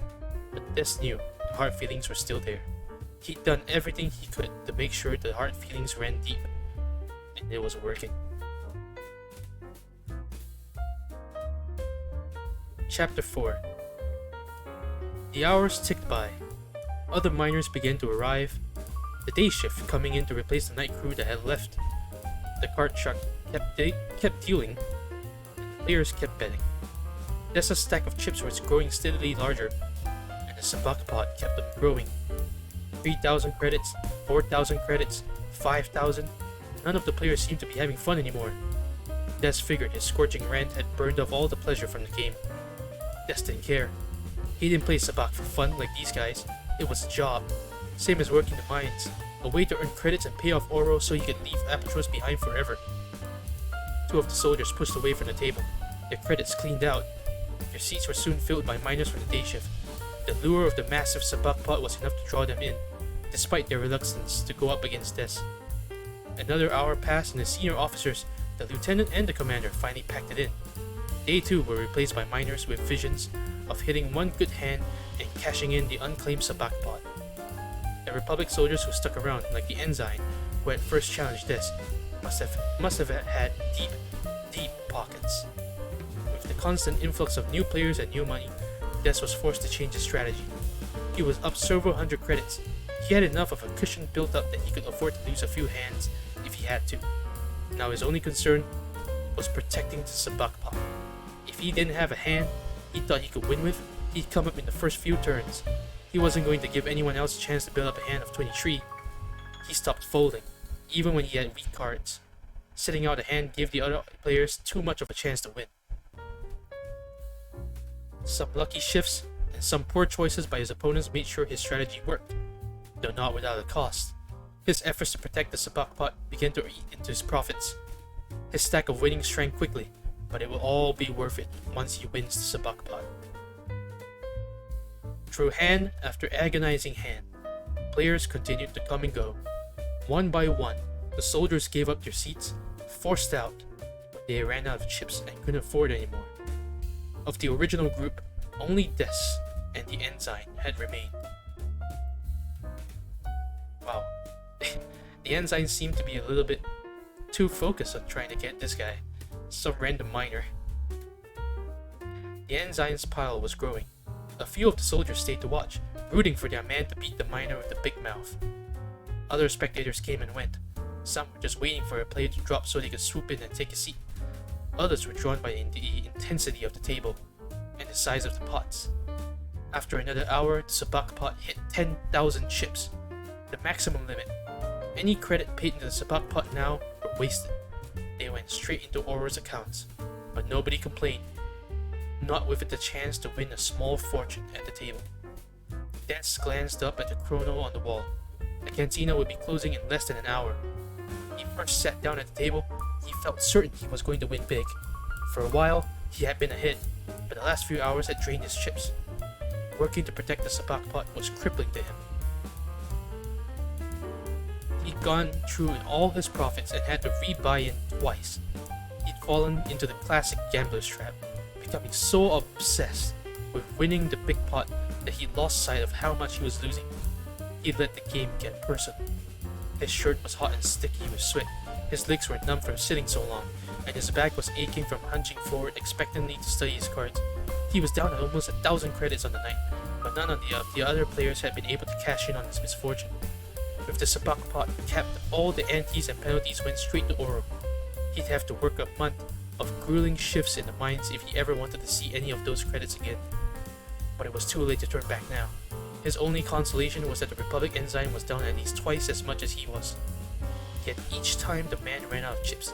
but Des knew the hard feelings were still there. He'd done everything he could to make sure the hard feelings ran deep, and it was working. Chapter 4. The hours ticked by. Other miners began to arrive, the day shift coming in to replace the night crew that had left. The cart truck kept fueling, and players kept betting. Dessa's stack of chips was growing steadily larger, and the sabak pot kept them growing. 3,000 credits, 4,000 credits, 5,000. None of the players seemed to be having fun anymore. Des figured his scorching rant had burned off all the pleasure from the game. Des didn't care. He didn't play sabak for fun like these guys. It was a job. Same as working the mines. A way to earn credits and pay off Oro so he could leave Apatros behind forever. Two of the soldiers pushed away from the table, their credits cleaned out. Their seats were soon filled by miners from the day shift. The lure of the massive sabak pot was enough to draw them in, despite their reluctance to go up against Des. Another hour passed and the senior officers, the lieutenant and the commander, finally packed it in. They too were replaced by miners with visions of hitting one good hand and cashing in the unclaimed sabak pot. The Republic soldiers who stuck around, like the Ensign, who had first challenged Des, must have had deep pockets. With the constant influx of new players and new money, Des was forced to change his strategy. He was up several hundred credits. He had enough of a cushion built up that he could afford to lose a few hands if he had to. Now his only concern was protecting the sabak pot. If he didn't have a hand he thought he could win with, he'd come up in the first few turns. He wasn't going to give anyone else a chance to build up a hand of 23. He stopped folding, even when he had weak cards. Sitting out a hand gave the other players too much of a chance to win. Some lucky shifts and some poor choices by his opponents made sure his strategy worked, though not without a cost. His efforts to protect the sabak pot began to eat into his profits. His stack of winnings shrank quickly, but it will all be worth it once he wins the sabak pot. Through hand after agonizing hand, players continued to come and go. One by one, the soldiers gave up their seats, forced out, but they ran out of chips and couldn't afford anymore. Of the original group, only Des and the Ensign had remained. Wow. The Ensign seemed to be a little bit too focused on trying to get this guy, some random miner. The Ensign's pile was growing. A few of the soldiers stayed to watch, rooting for their man to beat the miner with the big mouth. Other spectators came and went. Some were just waiting for a player to drop so they could swoop in and take a seat. Others were drawn by the intensity of the table and the size of the pots. After another hour, the sabak pot hit 10,000 chips, the maximum limit. Any credit paid into the sabak pot now were wasted. They went straight into Oro's accounts, but nobody complained, not with it the chance to win a small fortune at the table. Des glanced up at the chrono on the wall. The cantina would be closing in less than an hour. He first sat down at the table. He felt certain he was going to win big. For a while, he had been ahead, but the last few hours had drained his chips. Working to protect the sabak pot was crippling to him. He'd gone through all his profits and had to rebuy in twice. He'd fallen into the classic gambler's trap, becoming so obsessed with winning the big pot that he lost sight of how much he was losing. He let the game get personal. His shirt was hot and sticky with sweat, his legs were numb from sitting so long, and his back was aching from hunching forward expectantly to study his cards. He was down at almost 1,000 credits on the night, but none of the other players had been able to cash in on his misfortune. If the sabak pot capped, all the antes and penalties went straight to Oro. He'd have to work a month of grueling shifts in the mines if he ever wanted to see any of those credits again. But it was too late to turn back now. His only consolation was that the Republic ensign was down at least twice as much as he was. Yet each time the man ran out of chips,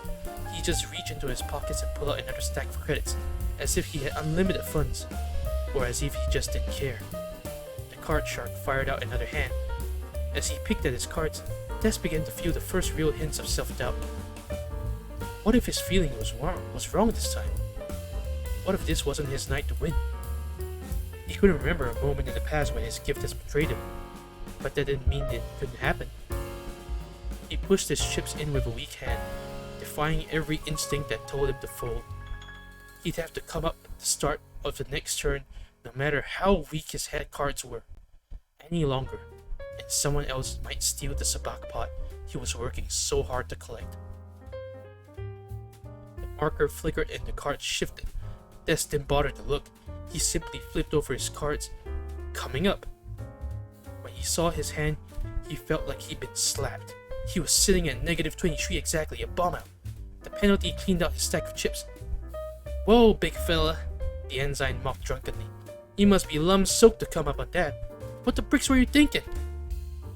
he just reached into his pockets and pulled out another stack for credits, as if he had unlimited funds, or as if he just didn't care. The card shark fired out another hand. As he picked at his cards, Des began to feel the first real hints of self-doubt. What if his feeling was wrong this time? What if this wasn't his night to win? He couldn't remember a moment in the past when his gift has betrayed him, but that didn't mean it couldn't happen. He pushed his chips in with a weak hand, defying every instinct that told him to fold. He'd have to come up at the start of the next turn, no matter how weak his head cards were. Any longer, and someone else might steal the sabak pot he was working so hard to collect. The marker flickered and the cards shifted. Des didn't bother to look. He simply flipped over his cards. Coming up. When he saw his hand, he felt like he'd been slapped. He was sitting at -23 exactly, a bomb out. The penalty cleaned out his stack of chips. Whoa, big fella, the ensign mocked drunkenly. You must be lum-soaked to come up on that. What the bricks were you thinking?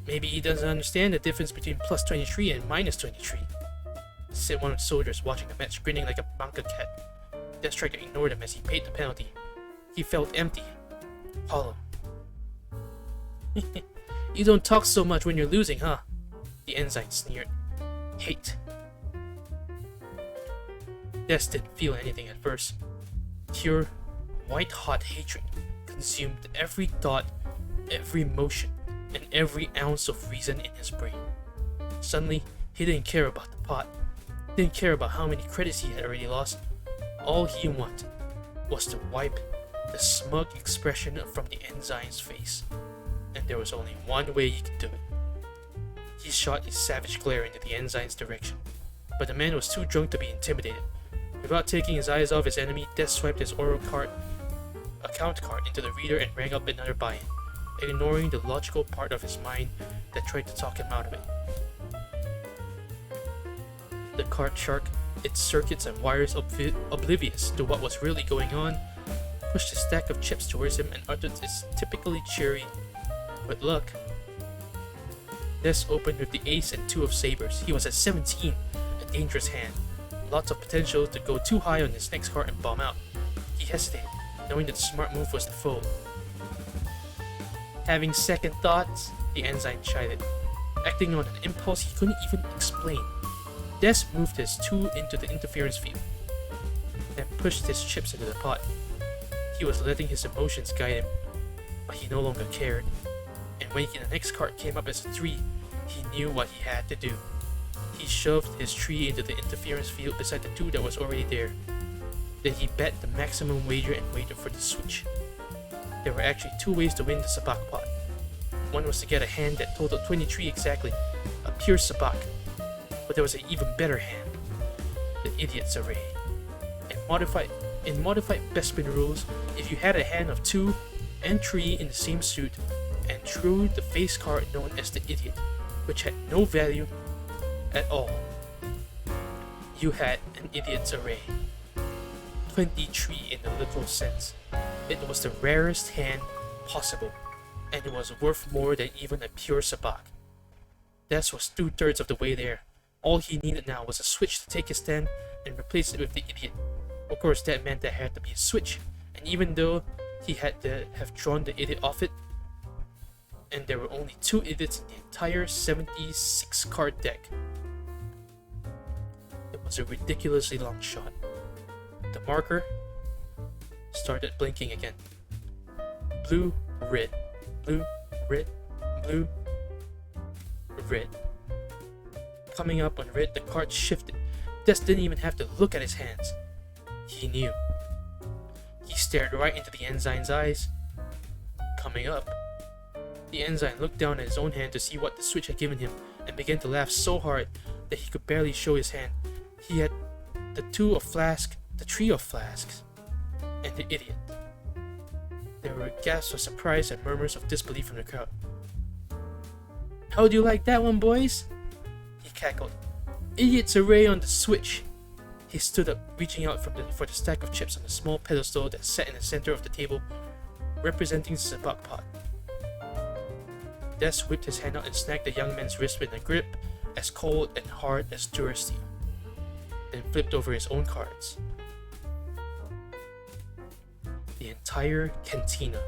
Maybe he doesn't understand the difference between +23 and -23, said one of the soldiers watching the match, grinning like a banka cat. Des tried to ignore them as he paid the penalty. He felt empty, hollow. You don't talk so much when you're losing, huh? The ensign sneered. Hate. Des didn't feel anything at first. Pure, white-hot hatred consumed every thought, every motion, and every ounce of reason in his brain. Suddenly, he didn't care about the pot, didn't care about how many credits he had already lost. All he wanted was to wipe the smug expression from the ensign's face, and there was only one way he could do it. He shot a savage glare into the ensign's direction, but the man was too drunk to be intimidated. Without taking his eyes off his enemy, Des swiped his Oro card, account card, into the reader and rang up another buy-in, ignoring the logical part of his mind that tried to talk him out of it. The card shark, its circuits and wires oblivious to what was really going on, pushed a stack of chips towards him and uttered his typically cheery, "Good luck." Des opened with the ace and 2 of sabers. He was at 17, a dangerous hand. Lots of potential to go too high on his next card and bomb out. He hesitated, knowing that the smart move was to fold. Having second thoughts, the ensign chided, acting on an impulse he couldn't even explain. Des moved his 2 into the interference field, then pushed his chips into the pot. He was letting his emotions guide him, but he no longer cared. And when the next card came up as a 3, he knew what he had to do. He shoved his 3 into the interference field beside the 2 that was already there. Then he bet the maximum wager and waited for the switch. There were actually 2 ways to win the sabak pot. One was to get a hand that totaled 23 exactly, a pure sabak. But there was an even better hand, the idiot's array. In modified Bespin rules, if you had a hand of 2 and 3 in the same suit, and drew the face card known as the idiot, which had no value at all, you had an idiot's array. 23 in the literal sense. It was the rarest hand possible, and it was worth more than even a pure sabak. Des was 2/3 of the way there. All he needed now was a switch to take his stand and replace it with the idiot. Of course, that meant there had to be a switch, and even though he had to have drawn the idiot off it, and there were only 2 idiots in the entire 76 card deck, it was a ridiculously long shot. The marker started blinking again. Blue, red, blue, red, blue, red. Coming up on red, the card shifted. Des didn't even have to look at his hands. He knew. He stared right into the ensign's eyes. Coming up. The ensign looked down at his own hand to see what the switch had given him and began to laugh so hard that he could barely show his hand. He had the 2 of flask, the 3 of flasks, and the idiot. There were gasps of surprise and murmurs of disbelief from the crowd. How do you like that one, boys? He cackled. Idiot's array on the switch. He stood up, reaching out for the stack of chips on the small pedestal that sat in the center of the table, representing the sabak pot. Des whipped his hand out and snagged the young man's wrist with a grip as cold and hard as Durasteel, then flipped over his own cards. The entire cantina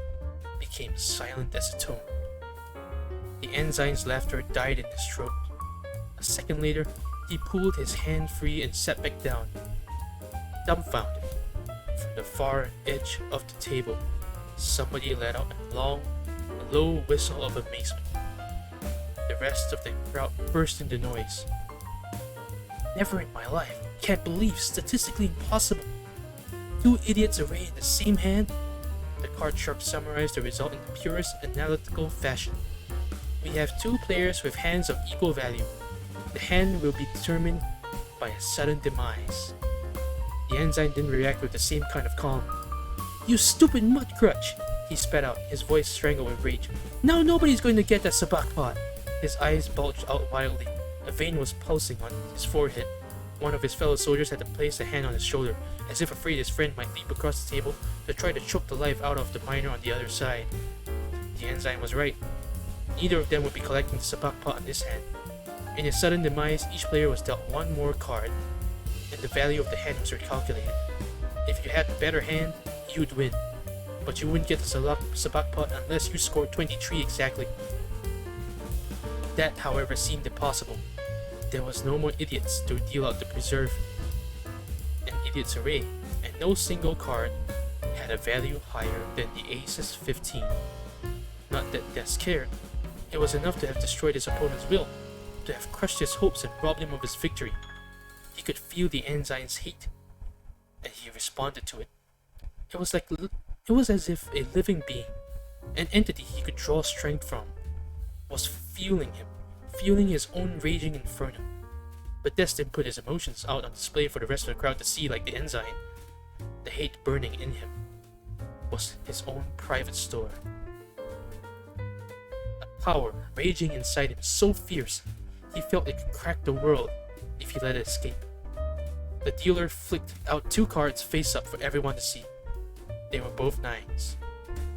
became silent as a tomb. The ensign's laughter died in his throat. A second later, he pulled his hand free and sat back down, dumbfounded. From the far edge of the table, somebody let out a long, low whistle of amazement. The rest of the crowd burst into noise. Never in my life. Can't believe. Statistically impossible. 2 idiots arrayed in the same hand? The card shark summarized the result in the purest analytical fashion. We have 2 players with hands of equal value. The hand will be determined by a sudden demise. The ensign didn't react with the same kind of calm. You stupid mudcrutch! He spat out, his voice strangled with rage. Now nobody's going to get that sabak pot! His eyes bulged out wildly. A vein was pulsing on his forehead. One of his fellow soldiers had to place a hand on his shoulder, as if afraid his friend might leap across the table to try to choke the life out of the miner on the other side. The ensign was right. Neither of them would be collecting the sabak pot in this hand. In his sudden demise, each player was dealt 1 more card, and the value of the hand was recalculated. If you had the better hand, you'd win, but you wouldn't get the sabak pot unless you scored 23 exactly. That, however, seemed impossible. There was no more idiots to deal out the preserve. An idiot's array, and no single card had a value higher than the Ace's 15. Not that Des cared. It was enough to have destroyed his opponent's will, to have crushed his hopes and robbed him of his victory. He could feel the ensign's hate, and he responded to it. It was as if a living being, an entity he could draw strength from, was fueling him, fueling his own raging inferno. But Des didn't put his emotions out on display for the rest of the crowd to see like the ensign. The hate burning in him was his own private store. A power raging inside him so fierce, he felt it could crack the world if he let it escape. The dealer flicked out 2 cards face up for everyone to see. They were both 9s.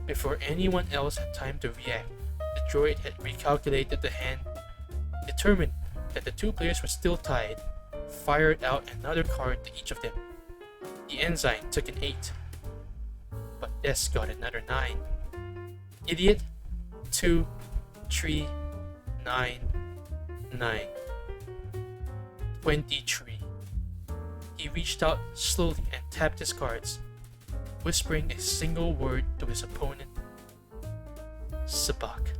Before anyone else had time to react, the droid had recalculated the hand, determined that the 2 players were still tied, fired out another card to each of them. The ensign took an 8, but Des got another 9. Idiot, 2, 3, 9, 9. 23. He reached out slowly and tapped his cards, whispering a single word to his opponent. Sabak.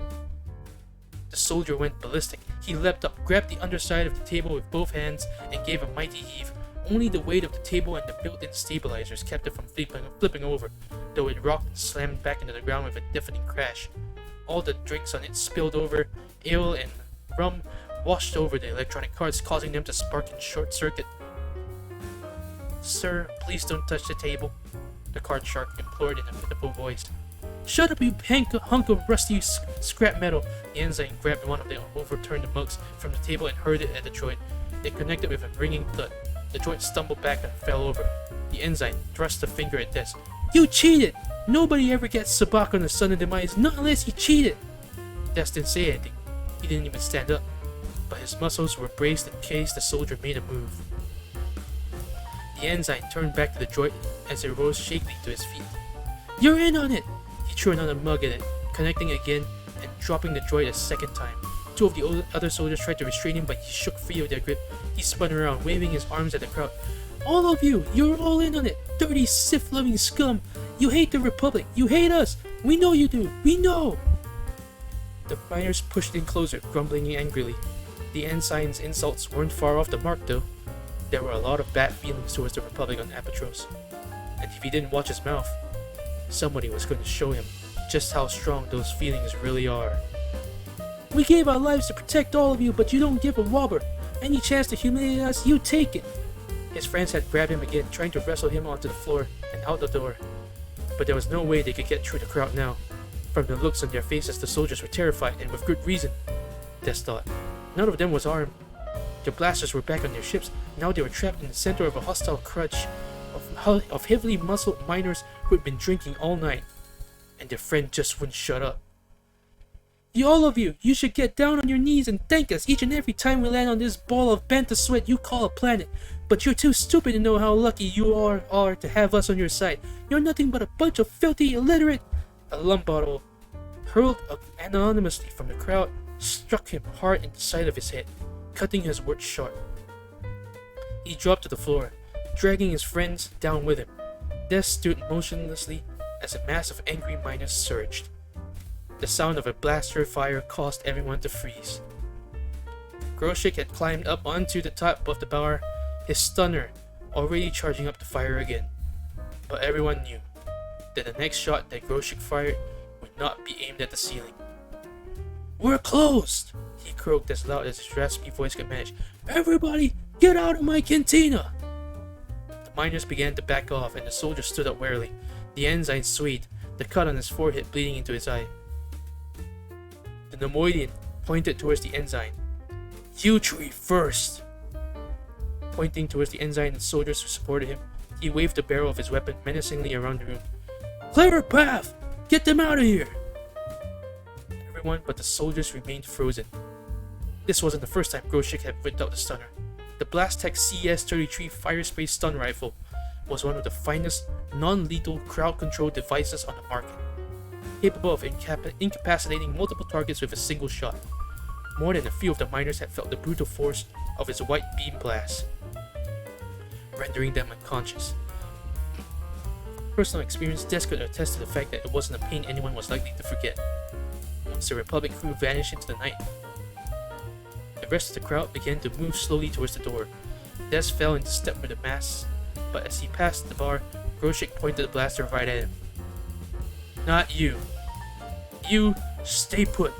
The soldier went ballistic. He leapt up, grabbed the underside of the table with both hands, and gave a mighty heave. Only the weight of the table and the built-in stabilizers kept it from flipping over, though it rocked and slammed back into the ground with a deafening crash. All the drinks on it spilled over. Ale and rum washed over the electronic cards, causing them to spark and short-circuit. Sir, please don't touch the table, the card shark implored in a pitiful voice. Shut up, you hunk of rusty scrap metal! The ensign grabbed one of the overturned mugs from the table and hurled it at the droid. It connected with a ringing thud. The droid stumbled back and fell over. The ensign thrust a finger at Des. You cheated! Nobody ever gets sabak on the sudden demise, not unless you cheated! Des didn't say anything. He didn't even stand up, but his muscles were braced in case the soldier made a move. The ensign turned back to the droid as it rose shakily to his feet. You're in on it! He threw another mug at it, connecting again and dropping the droid a second time. 2 of the other soldiers tried to restrain him, but he shook free of their grip. He spun around, waving his arms at the crowd. All of you! You're all in on it! Dirty, Sith-loving scum! You hate the Republic! You hate us! We know you do! We know! The miners pushed in closer, grumbling angrily. The ensign's insults weren't far off the mark, though. There were a lot of bad feelings towards the Republic on Apatros, and if he didn't watch his mouth, somebody was going to show him just how strong those feelings really are. We gave our lives to protect all of you, but you don't give a wobber. Any chance to humiliate us, you take it. His friends had grabbed him again, trying to wrestle him onto the floor and out the door, but there was no way they could get through the crowd now. From the looks on their faces, the soldiers were terrified, and with good reason. Des thought. None of them was armed. Their blasters were back on their ships. Now they were trapped in the center of a hostile crutch of heavily muscled miners who had been drinking all night. And their friend just wouldn't shut up. All of you, you should get down on your knees and thank us each and every time we land on this ball of banta sweat you call a planet. But you're too stupid to know how lucky you are to have us on your side. You're nothing but a bunch of filthy illiterate. A lump bottle hurled anonymously from the crowd struck him hard in the side of his head, cutting his words short. He dropped to the floor, dragging his friends down with him. Des stood motionlessly as a mass of angry miners surged. The sound of a blaster fire caused everyone to freeze. Groshik had climbed up onto the top of the bar, his stunner already charging up the fire again. But everyone knew that the next shot that Groshik fired would not be aimed at the ceiling. "We're closed!" he croaked as loud as his raspy voice could manage. "Everybody, get out of my cantina!" The miners began to back off and the soldier stood up warily. The ensign swayed, the cut on his forehead bleeding into his eye. The Nemoidian pointed towards the ensign. "You three first!" Pointing towards the ensign and soldiers who supported him, he waved the barrel of his weapon menacingly around the room. "Clear a path! Get them out of here!" Everyone but the soldiers remained frozen. This wasn't the first time Groshik had whipped out the stunner. The Blastech CS-33 fire spray stun rifle was one of the finest non-lethal crowd-control devices on the market, capable of incapacitating multiple targets with a single shot. More than a few of the miners had felt the brutal force of its white beam blast, rendering them unconscious. Personal experience, Des could attest to the fact that it wasn't a pain anyone was likely to forget. Once the Republic crew vanished into the night, the rest of the crowd began to move slowly towards the door. Des fell into step with the mass, but as he passed the bar, Groshik pointed the blaster right at him. "Not you. You stay put."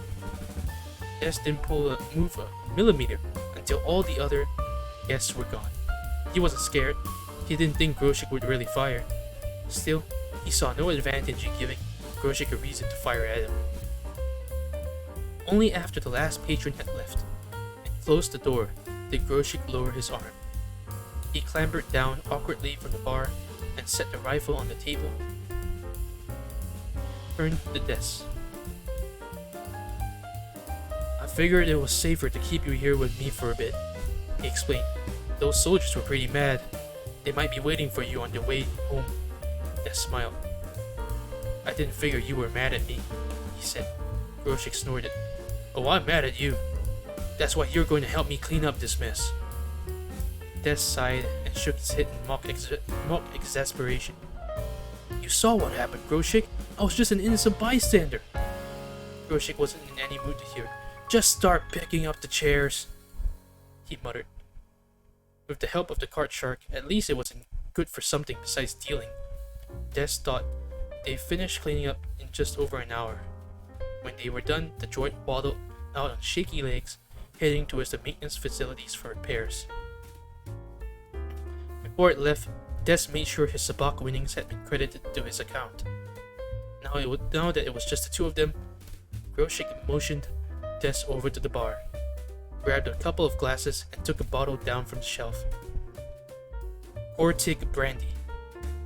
Des didn't move a millimeter until all the other guests were gone. He wasn't scared. He didn't think Groshik would really fire. Still, he saw no advantage in giving Groshik a reason to fire at him. Only after the last patron had left and closed the door did Groshik lower his arm. He clambered down awkwardly from the bar and set the rifle on the table. Turned to the desk. "I figured it was safer to keep you here with me for a bit," he explained. "Those soldiers were pretty mad. They might be waiting for you on their way home." Des smiled. "I didn't figure you were mad at me," he said. Groshik snorted. "Oh, I'm mad at you. That's why you're going to help me clean up this mess." Des sighed and shook his head in mock exasperation. "You saw what happened, Groshik. I was just an innocent bystander." Groshik wasn't in any mood to hear. "Just start picking up the chairs," he muttered. With the help of the cart shark, at least it wasn't good for something besides dealing. Des thought they finished cleaning up in just over an hour. When they were done, the droid waddled out on shaky legs, heading towards the maintenance facilities for repairs. Before it left, Des made sure his sabacc winnings had been credited to his account. Now that it was just the two of them, Groshik motioned Des over to the bar, grabbed a couple of glasses, and took a bottle down from the shelf. "Ortig brandy,"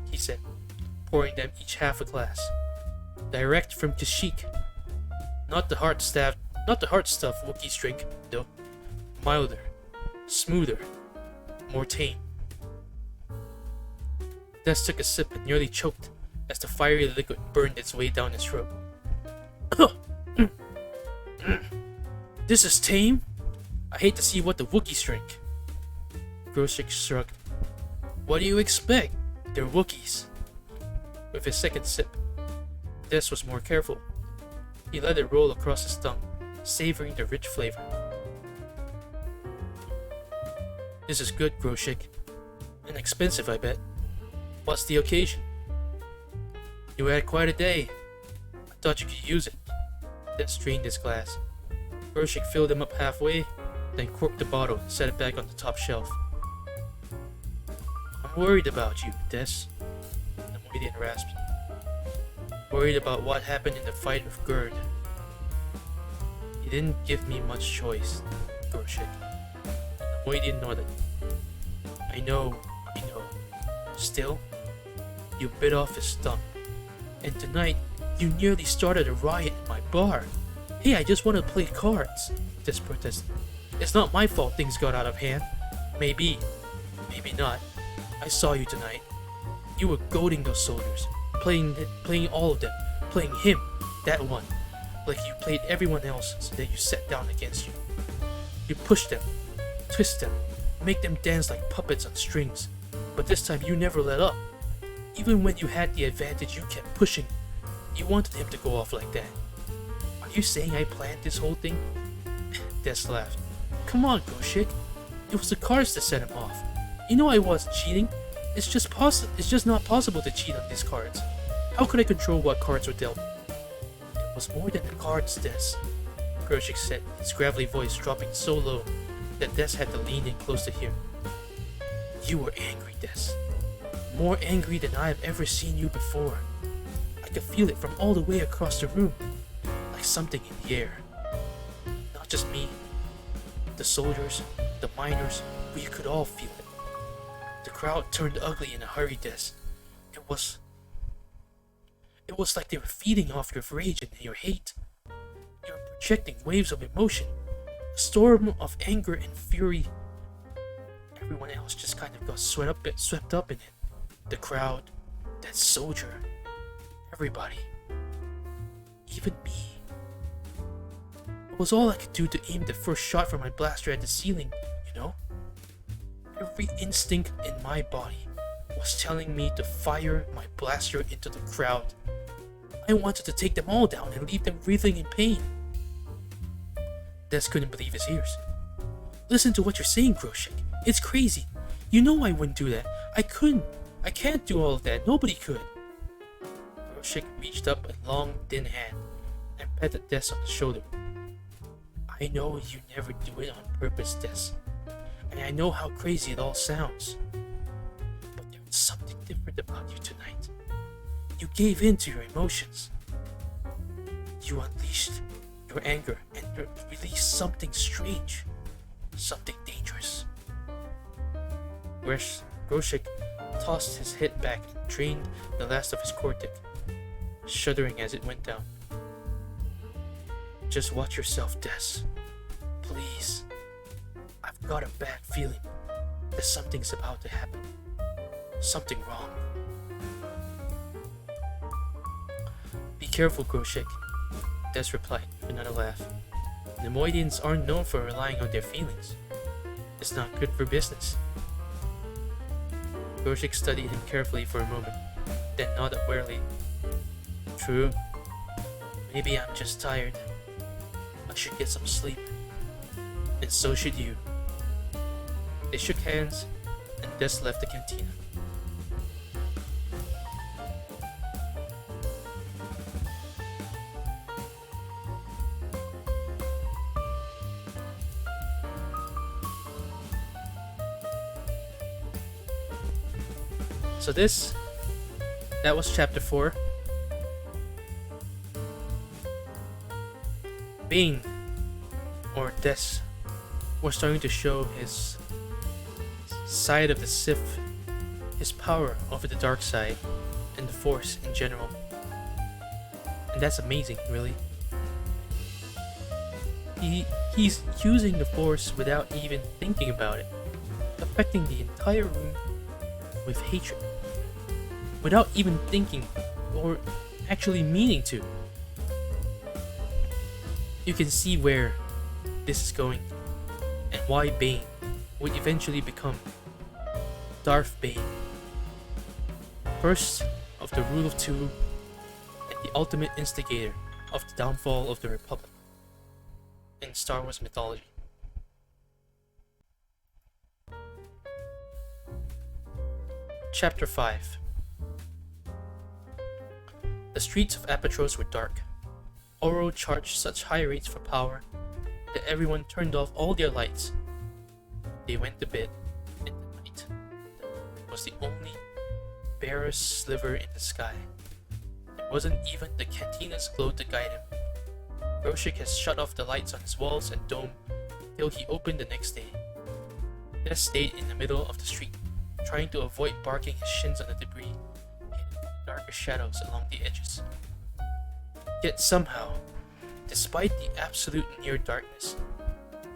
he said, pouring them each half a glass. "Direct from Kashyyyk. Not the hard stuff Wookiees drink, though. Milder, smoother, more tame." Des took a sip and nearly choked as the fiery liquid burned its way down his throat. "This is tame? I hate to see what the Wookiees drink." Groshik shrugged. "What do you expect? They're Wookiees." With his second sip, Des was more careful. He let it roll across his tongue, savoring the rich flavor. "This is good, Groshik. And expensive, I bet. What's the occasion?" "You had quite a day. I thought you could use it." Des drained his glass. Groshik filled him up halfway, then corked the bottle and set it back on the top shelf. "I'm worried about you, Des," the Moidian rasped. "Worried about what happened in the fight with Gerd." He didn't give me much choice, Groshik. The Moidian nodded. I know. Still, you bit off his thumb. And tonight, you nearly started a riot in my bar. Hey, I just want to play cards, Des protested. It's not my fault things got out of hand. Maybe not. I saw you tonight. You were goading those soldiers, playing all of them, playing him, that one, like you played everyone else so that you sat down against you. You pushed them, twist them, make them dance like puppets on strings, but this time you never let up. Even when you had the advantage, you kept pushing. You wanted him to go off like that. Are you saying I planned this whole thing? Des laughed. Come on, Groshik. It was the cards that set him off. You know I wasn't cheating. It's just not possible to cheat on these cards. How could I control what cards were dealt? It was more than the cards, Des, Groshik said, his gravelly voice dropping so low that Des had to lean in close to hear. You were angry, Des. More angry than I have ever seen you before. I could feel it from all the way across the room, like something in the air. Not just me, the soldiers, the miners, we could all feel it. The crowd turned ugly in a hurry, Des. It was like they were feeding off your rage and your hate. You were projecting waves of emotion, a storm of anger and fury. Everyone else just kind of got swept up in it. The crowd, that soldier, everybody, even me. It was all I could do to aim the first shot from my blaster at the ceiling, you know? Every instinct in my body was telling me to fire my blaster into the crowd. I wanted to take them all down and leave them writhing in pain. Des couldn't believe his ears. Listen to what you're saying, Groshik. It's crazy. You know I wouldn't do that. I couldn't. I can't do all of that. Nobody could. Groshik reached up a long, thin hand and patted Des on the shoulder. I know you never do it on purpose, Des. And I know how crazy it all sounds. But there was something different about you tonight. You gave in to your emotions. You unleashed your anger and released something strange. Something dangerous. Groshik tossed his head back and drained the last of his cortex, shuddering as it went down. Just watch yourself, Des. Please. I've got a bad feeling that something's about to happen. Something wrong. Be careful, Groshik, Des replied with another laugh. The Moidians aren't known for relying on their feelings. It's not good for business. Groshik studied him carefully for a moment, then nodded wearily. True. Maybe I'm just tired. I should get some sleep. And so should you. They shook hands, and Des left the cantina. So that was chapter 4. Bane, or Des, was starting to show his side of the Sith, his power over the dark side, and the Force in general. And that's amazing, really. He's using the Force without even thinking about it, affecting the entire room with hatred, without even thinking or actually meaning to. You can see where this is going and why Bane would eventually become Darth Bane, first of the Rule of Two and the ultimate instigator of the downfall of the Republic in Star Wars mythology. Chapter 5. The streets of Apatros were dark. Oro charged such high rates for power that everyone turned off all their lights. They went to bed in the night. It was the only barest sliver in the sky. There wasn't even the cantina's glow to guide him. Groshik has shut off the lights on his walls and dome till he opened the next day. Des stayed in the middle of the street, trying to avoid barking his shins on the debris, hidden in the darker shadows along the edges. Yet somehow, despite the absolute near darkness,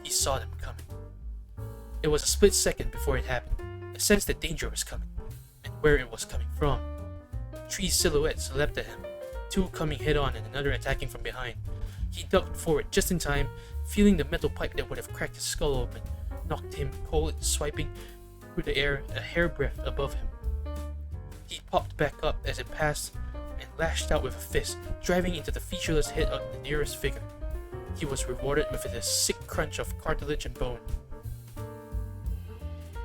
he saw them coming. It was a split second before it happened. A sense that danger was coming, and where it was coming from. Three silhouettes leapt at him, two coming head-on and another attacking from behind. He ducked forward just in time, feeling the metal pipe that would have cracked his skull open, knocked him cold, swiping through the air a hairbreadth above him. He popped back up as it passed and lashed out with a fist, driving into the featureless head of the nearest figure. He was rewarded with a sick crunch of cartilage and bone.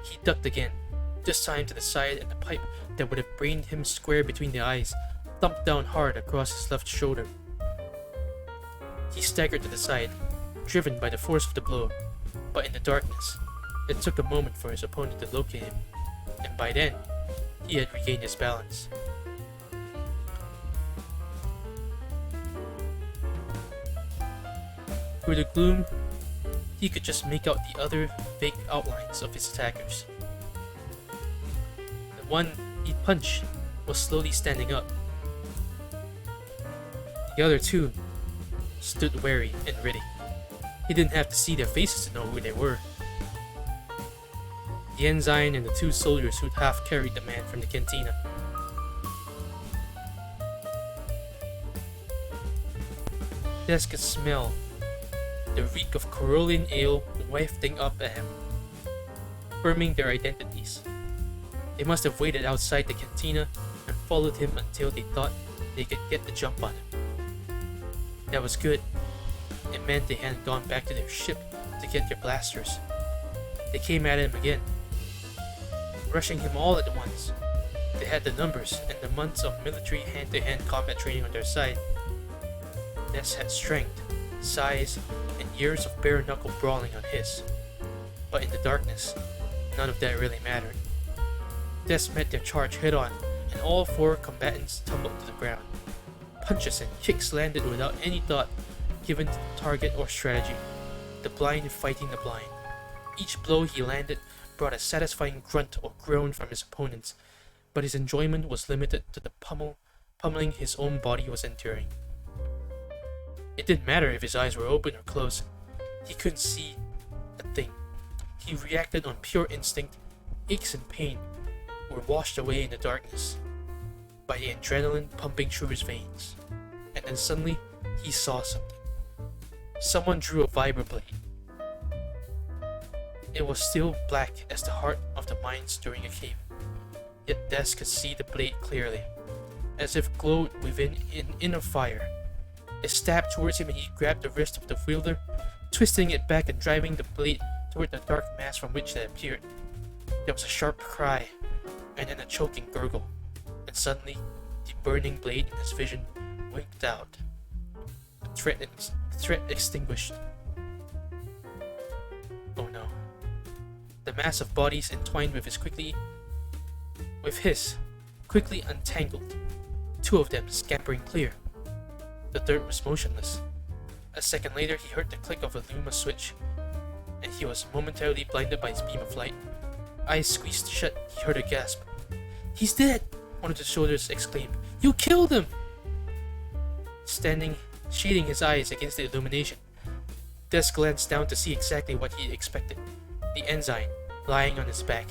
He ducked again, this time to the side, and the pipe that would have brained him square between the eyes thumped down hard across his left shoulder. He staggered to the side, driven by the force of the blow, but in the darkness, it took a moment for his opponent to locate him, and by then, he had regained his balance. Through the gloom, he could just make out the other vague outlines of his attackers. The one he punched was slowly standing up. The other two stood wary and ready. He didn't have to see their faces to know who they were. The ensign and the two soldiers who'd half carried the man from the cantina. Des could smell the reek of Corollian ale wafting up at him, affirming their identities. They must have waited outside the cantina and followed him until they thought they could get the jump on him. That was good. It meant they hadn't gone back to their ship to get their blasters. They came at him again, rushing him all at once. They had the numbers and the months of military hand-to-hand combat training on their side. Des had strength, size, and years of bare-knuckle brawling on his. But in the darkness, none of that really mattered. Des met their charge head-on, and all four combatants tumbled to the ground. Punches and kicks landed without any thought given to the target or strategy. The blind fighting the blind. Each blow he landed brought a satisfying grunt or groan from his opponents, but his enjoyment was limited to the pummeling his own body was enduring. It didn't matter if his eyes were open or closed. He couldn't see a thing. He reacted on pure instinct. Aches and pain were washed away in the darkness by the adrenaline pumping through his veins. And then suddenly, he saw something. Someone drew a vibroblade. It was still black as the heart of the mines during a cave. Yet Des could see the blade clearly, as if glowed within an inner fire. It stabbed towards him and he grabbed the wrist of the wielder, twisting it back and driving the blade toward the dark mass from which it appeared. There was a sharp cry, and then a choking gurgle, and suddenly, the burning blade in his vision winked out. The threat extinguished. Oh no. The mass of bodies entwined with his quickly untangled, two of them scampering clear. The third was motionless. A second later, he heard the click of a Luma switch, and he was momentarily blinded by his beam of light. Eyes squeezed shut, he heard a gasp. "He's dead!" one of the soldiers exclaimed. "You killed him!" Standing, shading his eyes against the illumination, Des glanced down to see exactly what he expected. The ensign, lying on his back,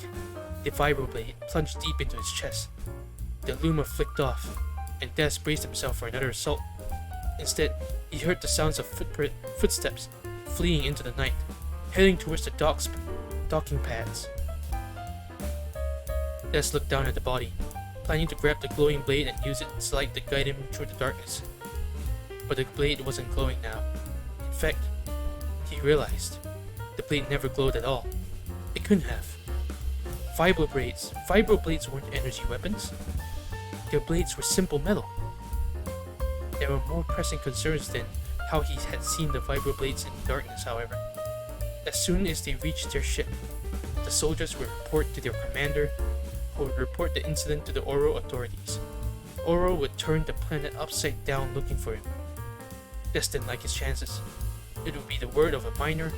the vibroblade plunged deep into his chest. The Luma flicked off, and Des braced himself for another assault. Instead, he heard the sounds of footsteps fleeing into the night, heading towards the docking pads. Des looked down at the body, planning to grab the glowing blade and use its light to guide him through the darkness. But the blade wasn't glowing now. In fact, he realized the blade never glowed at all. It couldn't have. Vibroblades weren't energy weapons. Their blades were simple metal. There were more pressing concerns than how he had seen the vibroblades in the darkness, however. As soon as they reached their ship, the soldiers would report to their commander, who would report the incident to the Oro authorities. Oro would turn the planet upside down looking for him. Des didn't like his chances. It would be the word of a minor,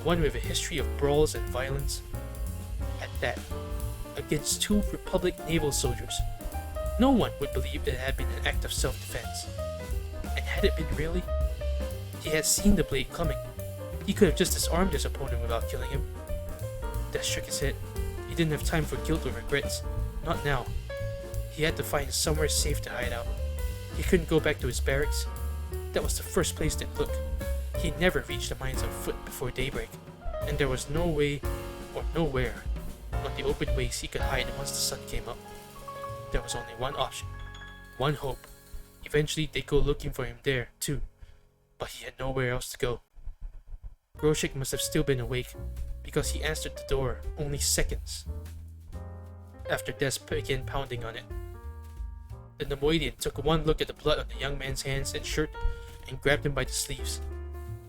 one with a history of brawls and violence. At that, against 2 Republic naval soldiers. No one would believe it had been an act of self-defense. And had it been really? He had seen the blade coming. He could have just disarmed his opponent without killing him. Des shook his head. He didn't have time for guilt or regrets. Not now. He had to find somewhere safe to hide out. He couldn't go back to his barracks. That was the first place they'd look. He'd never reach the mines on foot before daybreak, and there was no way, or nowhere, on the open ways he could hide once the sun came up. There was only one option, one hope. Eventually they'd go looking for him there, too, but he had nowhere else to go. Groshek must have still been awake, because he answered the door only seconds after Des began pounding on it. The Nemoidian took one look at the blood on the young man's hands and shirt and grabbed him by the sleeves.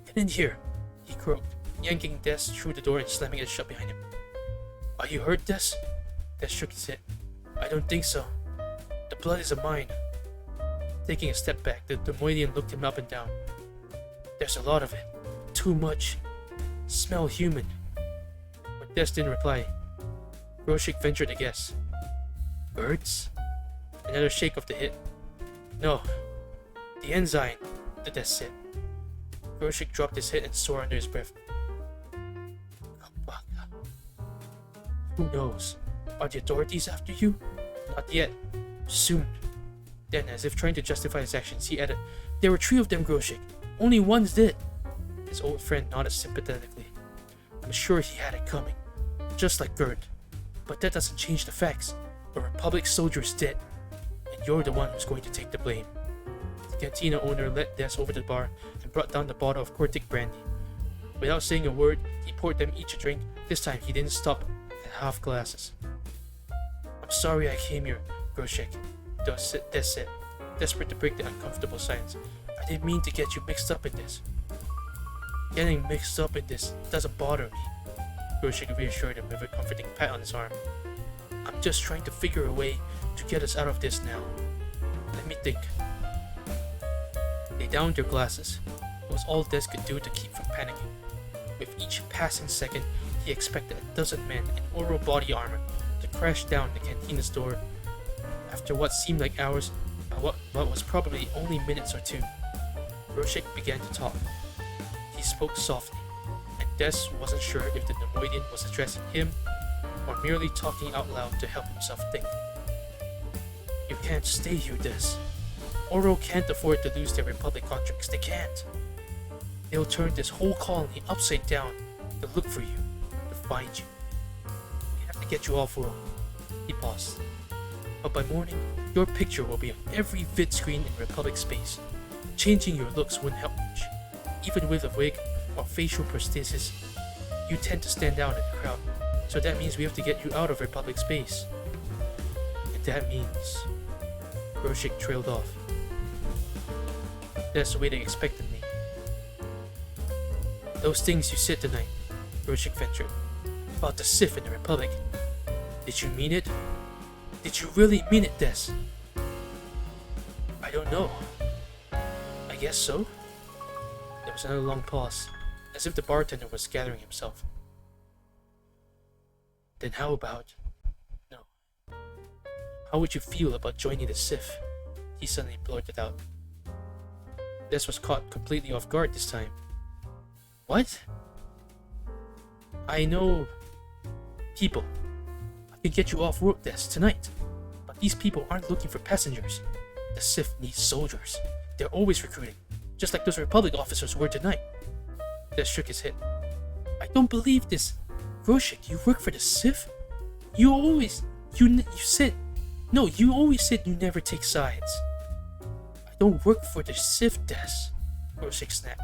"Get in here," he croaked, yanking Des through the door and slamming it shut behind him. "Are you hurt, Des?" Des shook his head. "I don't think so. The blood is mine." Taking a step back, the Nemoidian looked him up and down. "There's a lot of it. Too much. Smell human." But Des didn't reply. Groshek ventured a guess. "Birds?" Another shake of the head. "No. The ensign," the Des said. Groshek dropped his head and swore under his breath. "Who knows? Are the authorities after you?" "Not yet. Soon." Then, as if trying to justify his actions, he added, "There were 3 of them, Groshek. Only one's dead." His old friend nodded sympathetically. "I'm sure he had it coming. Just like Gerd. But that doesn't change the facts. A Republic soldier is dead. And you're the one who's going to take the blame." The cantina owner led Des over to the bar and brought down the bottle of Cortic brandy. Without saying a word, he poured them each a drink. This time he didn't stop at half glasses. "I'm sorry I came here, Groshek," Des said, desperate to break the uncomfortable silence. "I didn't mean to get you mixed up in this." "Getting mixed up in this doesn't bother me," Groshek reassured him with a comforting pat on his arm. "I'm just trying to figure a way to get us out of this now. Let me think." They downed their glasses. It was all Des could do to keep from panicking. With each passing second, he expected a dozen men in Oro body armor to crash down the cantina's door. After what seemed like hours, but what was probably only minutes or 2, Groshek began to talk. He spoke softly, and Des wasn't sure if the Nemoidian was addressing him or merely talking out loud to help himself think. "You can't stay here, Des. Oro can't afford to lose their Republic contracts. They can't. They'll turn this whole colony upside down to look for you, to find you. We have to get you off Oro." He paused. "But by morning, your picture will be on every vid screen in Republic space. Changing your looks wouldn't help much. Even with a wig or facial prosthesis, you tend to stand out in the crowd. So that means we have to get you out of Republic space. And that means..." Groshek trailed off. "That's the way they expected me." "Those things you said tonight," Groshek ventured, "about the Sith and the Republic. Did you mean it? Did you really mean it, Des?" "I don't know. I guess so." There was another long pause, as if the bartender was gathering himself. "Then how about... no. How would you feel about joining the Sith?" he suddenly blurted out. Des was caught completely off guard this time. "What?" "I know... people. I can get you off work, Des, tonight. But these people aren't looking for passengers. The Sith needs soldiers. They're always recruiting, just like those Republic officers were tonight." Des shook his head. "I don't believe this. Groshek, you work for the Sith? You always said you never take sides." "I don't work for the Sith, Des," Groshek snapped.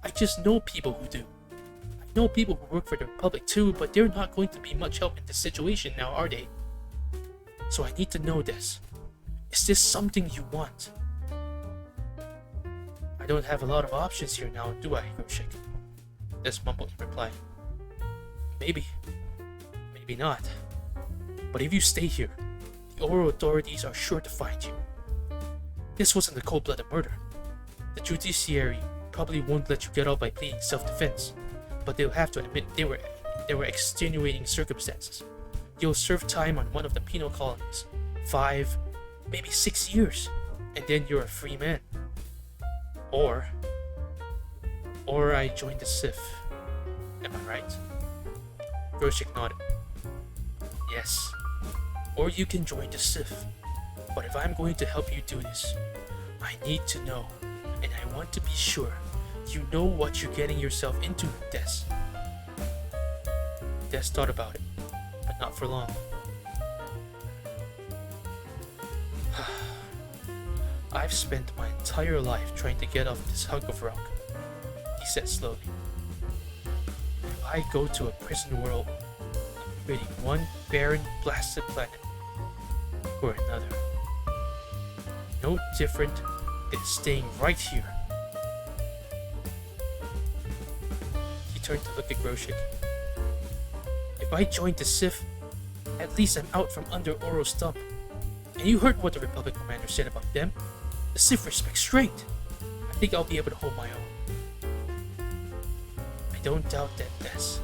"I just know people who do. I know people who work for the Republic too, but they're not going to be much help in this situation now, are they? So I need to know, Des. Is this something you want?" "I don't have a lot of options here now, do I, Groshek?" Des mumbled in reply. "Maybe. Maybe not. But if you stay here, the Oro authorities are sure to find you. This wasn't a cold-blooded murder. The judiciary probably won't let you get off by pleading self-defense, but they'll have to admit there were extenuating circumstances. You'll serve time on one of the penal colonies, 5, maybe 6 years, and then you're a free man. Or I joined the Sith. Am I right? Groshik nodded. Yes. Or you can join the Sith. But if I'm going to help you do this, I need to know, and I want to be sure you know what you're getting yourself into, Des. Des thought about it, but not for long. I've spent my entire life trying to get off this hunk of rock, he said slowly. If I go to a prison world, I'm creating one barren, blasted planet or another. No different than staying right here. He turned to look at Groshik. If I join the Sith, at least I'm out from under Oro's thumb. And you heard what the Republic commander said about them. The Sith respect strength. I think I'll be able to hold my own. I don't doubt that, Des,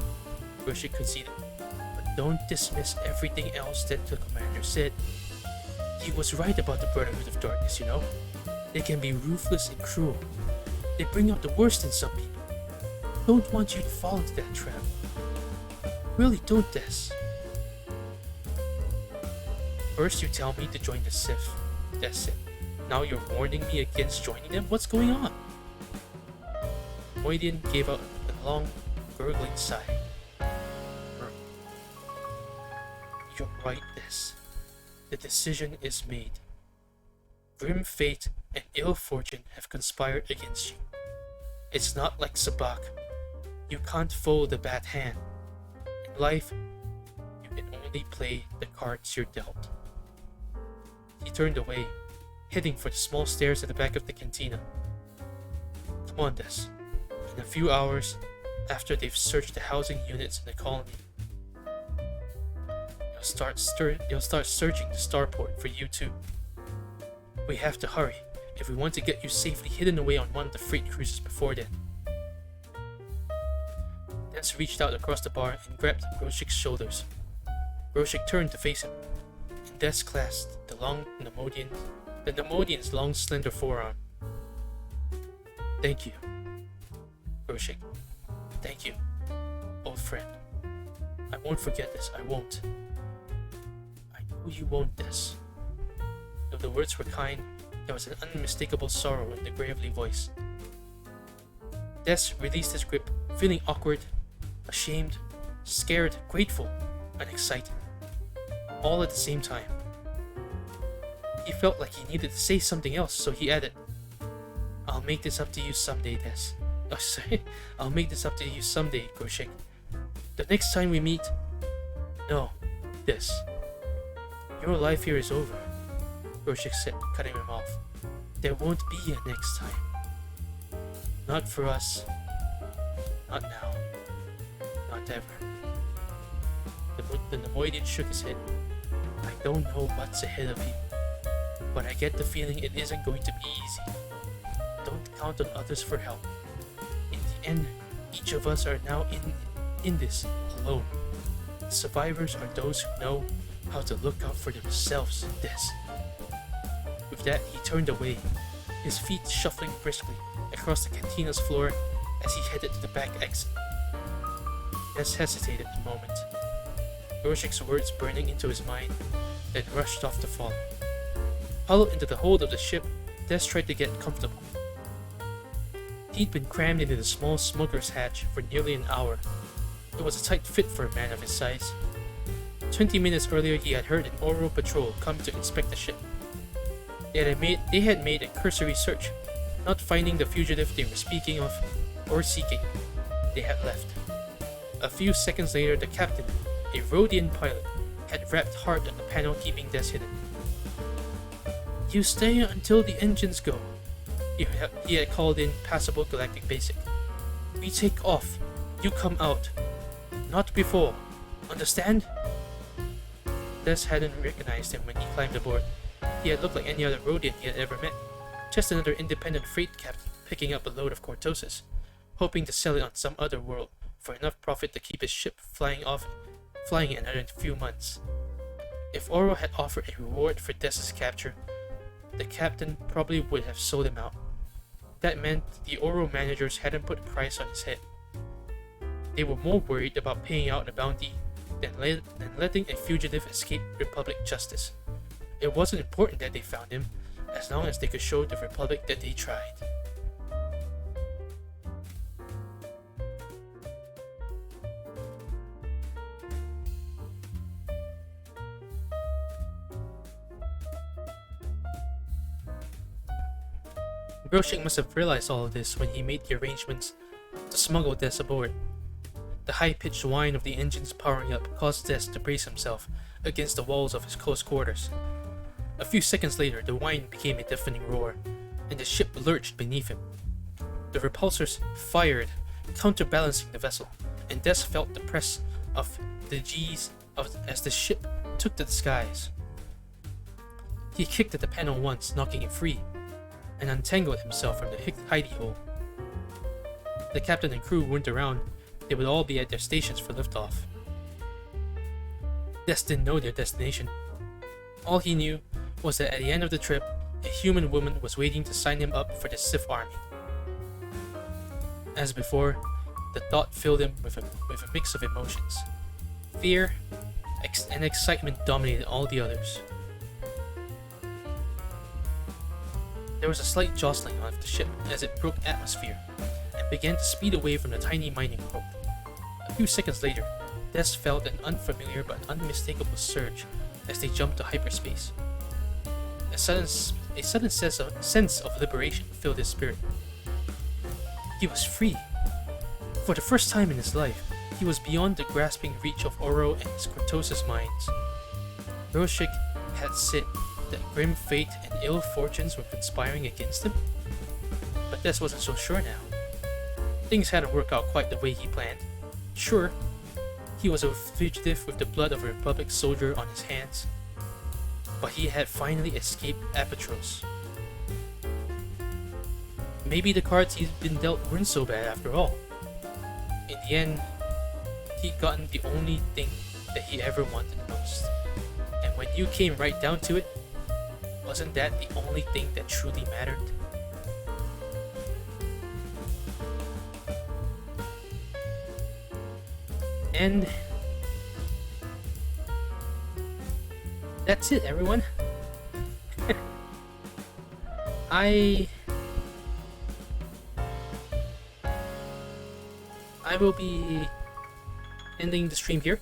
Groshik conceded. But don't dismiss everything else that the commander said. He was right about the Brotherhood of Darkness, you know? They can be ruthless and cruel. They bring out the worst in some people. Don't want you to fall into that trap. Really don't, Des. First you tell me to join the Sith, Des said. Now you're warning me against joining them? What's going on? Moidian gave out a long, gurgling sigh. You're right, Des. The decision is made. Grim fate and ill fortune have conspired against you. It's not like Sabak. You can't fold the bad hand. In life, you can only play the cards you're dealt. He turned away, heading for the small stairs at the back of the cantina. Come on, Des. In a few hours, after they've searched the housing units in the colony, they'll start searching the starport for you too. We have to hurry if we want to get you safely hidden away on one of the freight cruisers before then. Des reached out across the bar and grabbed Groshik's shoulders. Groshik turned to face him, and Des clasped the Nemodian's long, slender forearm. Thank you, Groshik. Thank you, old friend. I won't forget this, I won't. I know you won't, Des. Though the words were kind, there was an unmistakable sorrow in the gravely voice. Des released his grip, feeling awkward, ashamed, scared, grateful, and excited. All at the same time. He felt like he needed to say something else, so he added, I'll make this up to you someday, Des. Oh, sorry. I'll make this up to you someday, Groshik. The next time we meet... No, Des. Your life here is over, Groshik said, cutting him off. There won't be a next time. Not for us. Not now. Not ever. The Nemoidian shook his head. I don't know what's ahead of you, but I get the feeling it isn't going to be easy. Don't count on others for help. In the end, each of us are now in this alone. The survivors are those who know how to look out for themselves, Des. With that, he turned away, his feet shuffling briskly across the cantina's floor as he headed to the back exit. Des hesitated a moment, Groshik's words burning into his mind, then rushed off to follow. Huddled into the hold of the ship, Des tried to get comfortable. He'd been crammed into the small smuggler's hatch for nearly an hour. It was a tight fit for a man of his size. 20 minutes earlier, he had heard an Oro patrol come to inspect the ship. They had made a cursory search, not finding the fugitive they were speaking of or seeking. They had left. A few seconds later, the captain, a Rhodian pilot, had rapped hard on the panel keeping Des hidden. You stay until the engines go. He had called in passable galactic basic. We take off. You come out. Not before. Understand? Des hadn't recognized him when he climbed aboard. He had looked like any other Rhodian he had ever met. Just another independent freight picking up a load of cortosis, hoping to sell it on some other world for enough profit to keep his ship flying in another few months. If Oro had offered a reward for Des' capture, the captain probably would have sold him out. That meant the Oro managers hadn't put a price on his head. They were more worried about paying out a bounty than letting a fugitive escape Republic justice. It wasn't important that they found him, as long as they could show the Republic that they tried. Groshik must have realized all of this when he made the arrangements to smuggle Des aboard. The high-pitched whine of the engines powering up caused Des to brace himself against the walls of his close quarters. A few seconds later, the whine became a deafening roar, and the ship lurched beneath him. The repulsors fired, counterbalancing the vessel, and Des felt the press of the G's as the ship took to the skies. He kicked at the panel once, knocking it free, and untangled himself from the hidey hole. The captain and crew weren't around. They would all be at their stations for liftoff. Des didn't know their destination. All he knew was that at the end of the trip, a human woman was waiting to sign him up for the Sith army. As before, the thought filled him with a mix of emotions. Fear and excitement dominated all the others. There was a slight jostling of the ship as it broke atmosphere and began to speed away from the tiny mining probe. A few seconds later, Des felt an unfamiliar but unmistakable surge as they jumped to hyperspace. A sudden sense of liberation filled his spirit. He was free. For the first time in his life, he was beyond the grasping reach of Oro and his cortosis mines. Groshik had said that grim fate and ill fortunes were conspiring against him, but Des wasn't so sure now. Things hadn't worked out quite the way he planned. Sure, he was a fugitive with the blood of a Republic soldier on his hands, but he had finally escaped Apatros. Maybe the cards he'd been dealt weren't so bad after all. In the end, he'd gotten the only thing that he ever wanted most. And when you came right down to it, wasn't that the only thing that truly mattered? And that's it, everyone. I will be ending the stream here.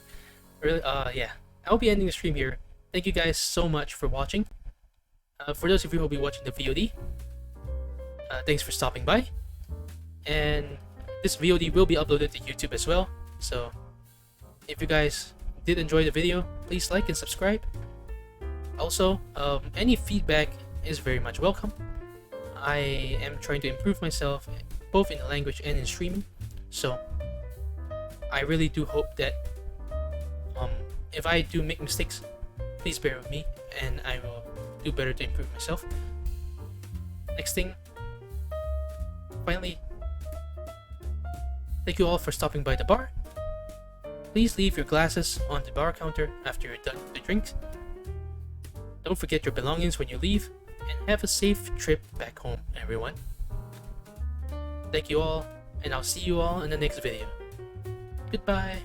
Yeah, I'll be ending the stream here. Thank you guys so much for watching. For those of you who will be watching the VOD, thanks for stopping by. And this VOD will be uploaded to YouTube as well. So if you guys did enjoy the video, please like and subscribe. Also, any feedback is very much welcome. I am trying to improve myself both in the language and in streaming. So I really do hope that if I do make mistakes, please bear with me and I will do better to improve myself. Next thing, finally, thank you all for stopping by the bar. Please leave your glasses on the bar counter after you're done with the drinks. Don't forget your belongings when you leave, and have a safe trip back home, everyone. Thank you all, and I'll see you all in the next video. Goodbye.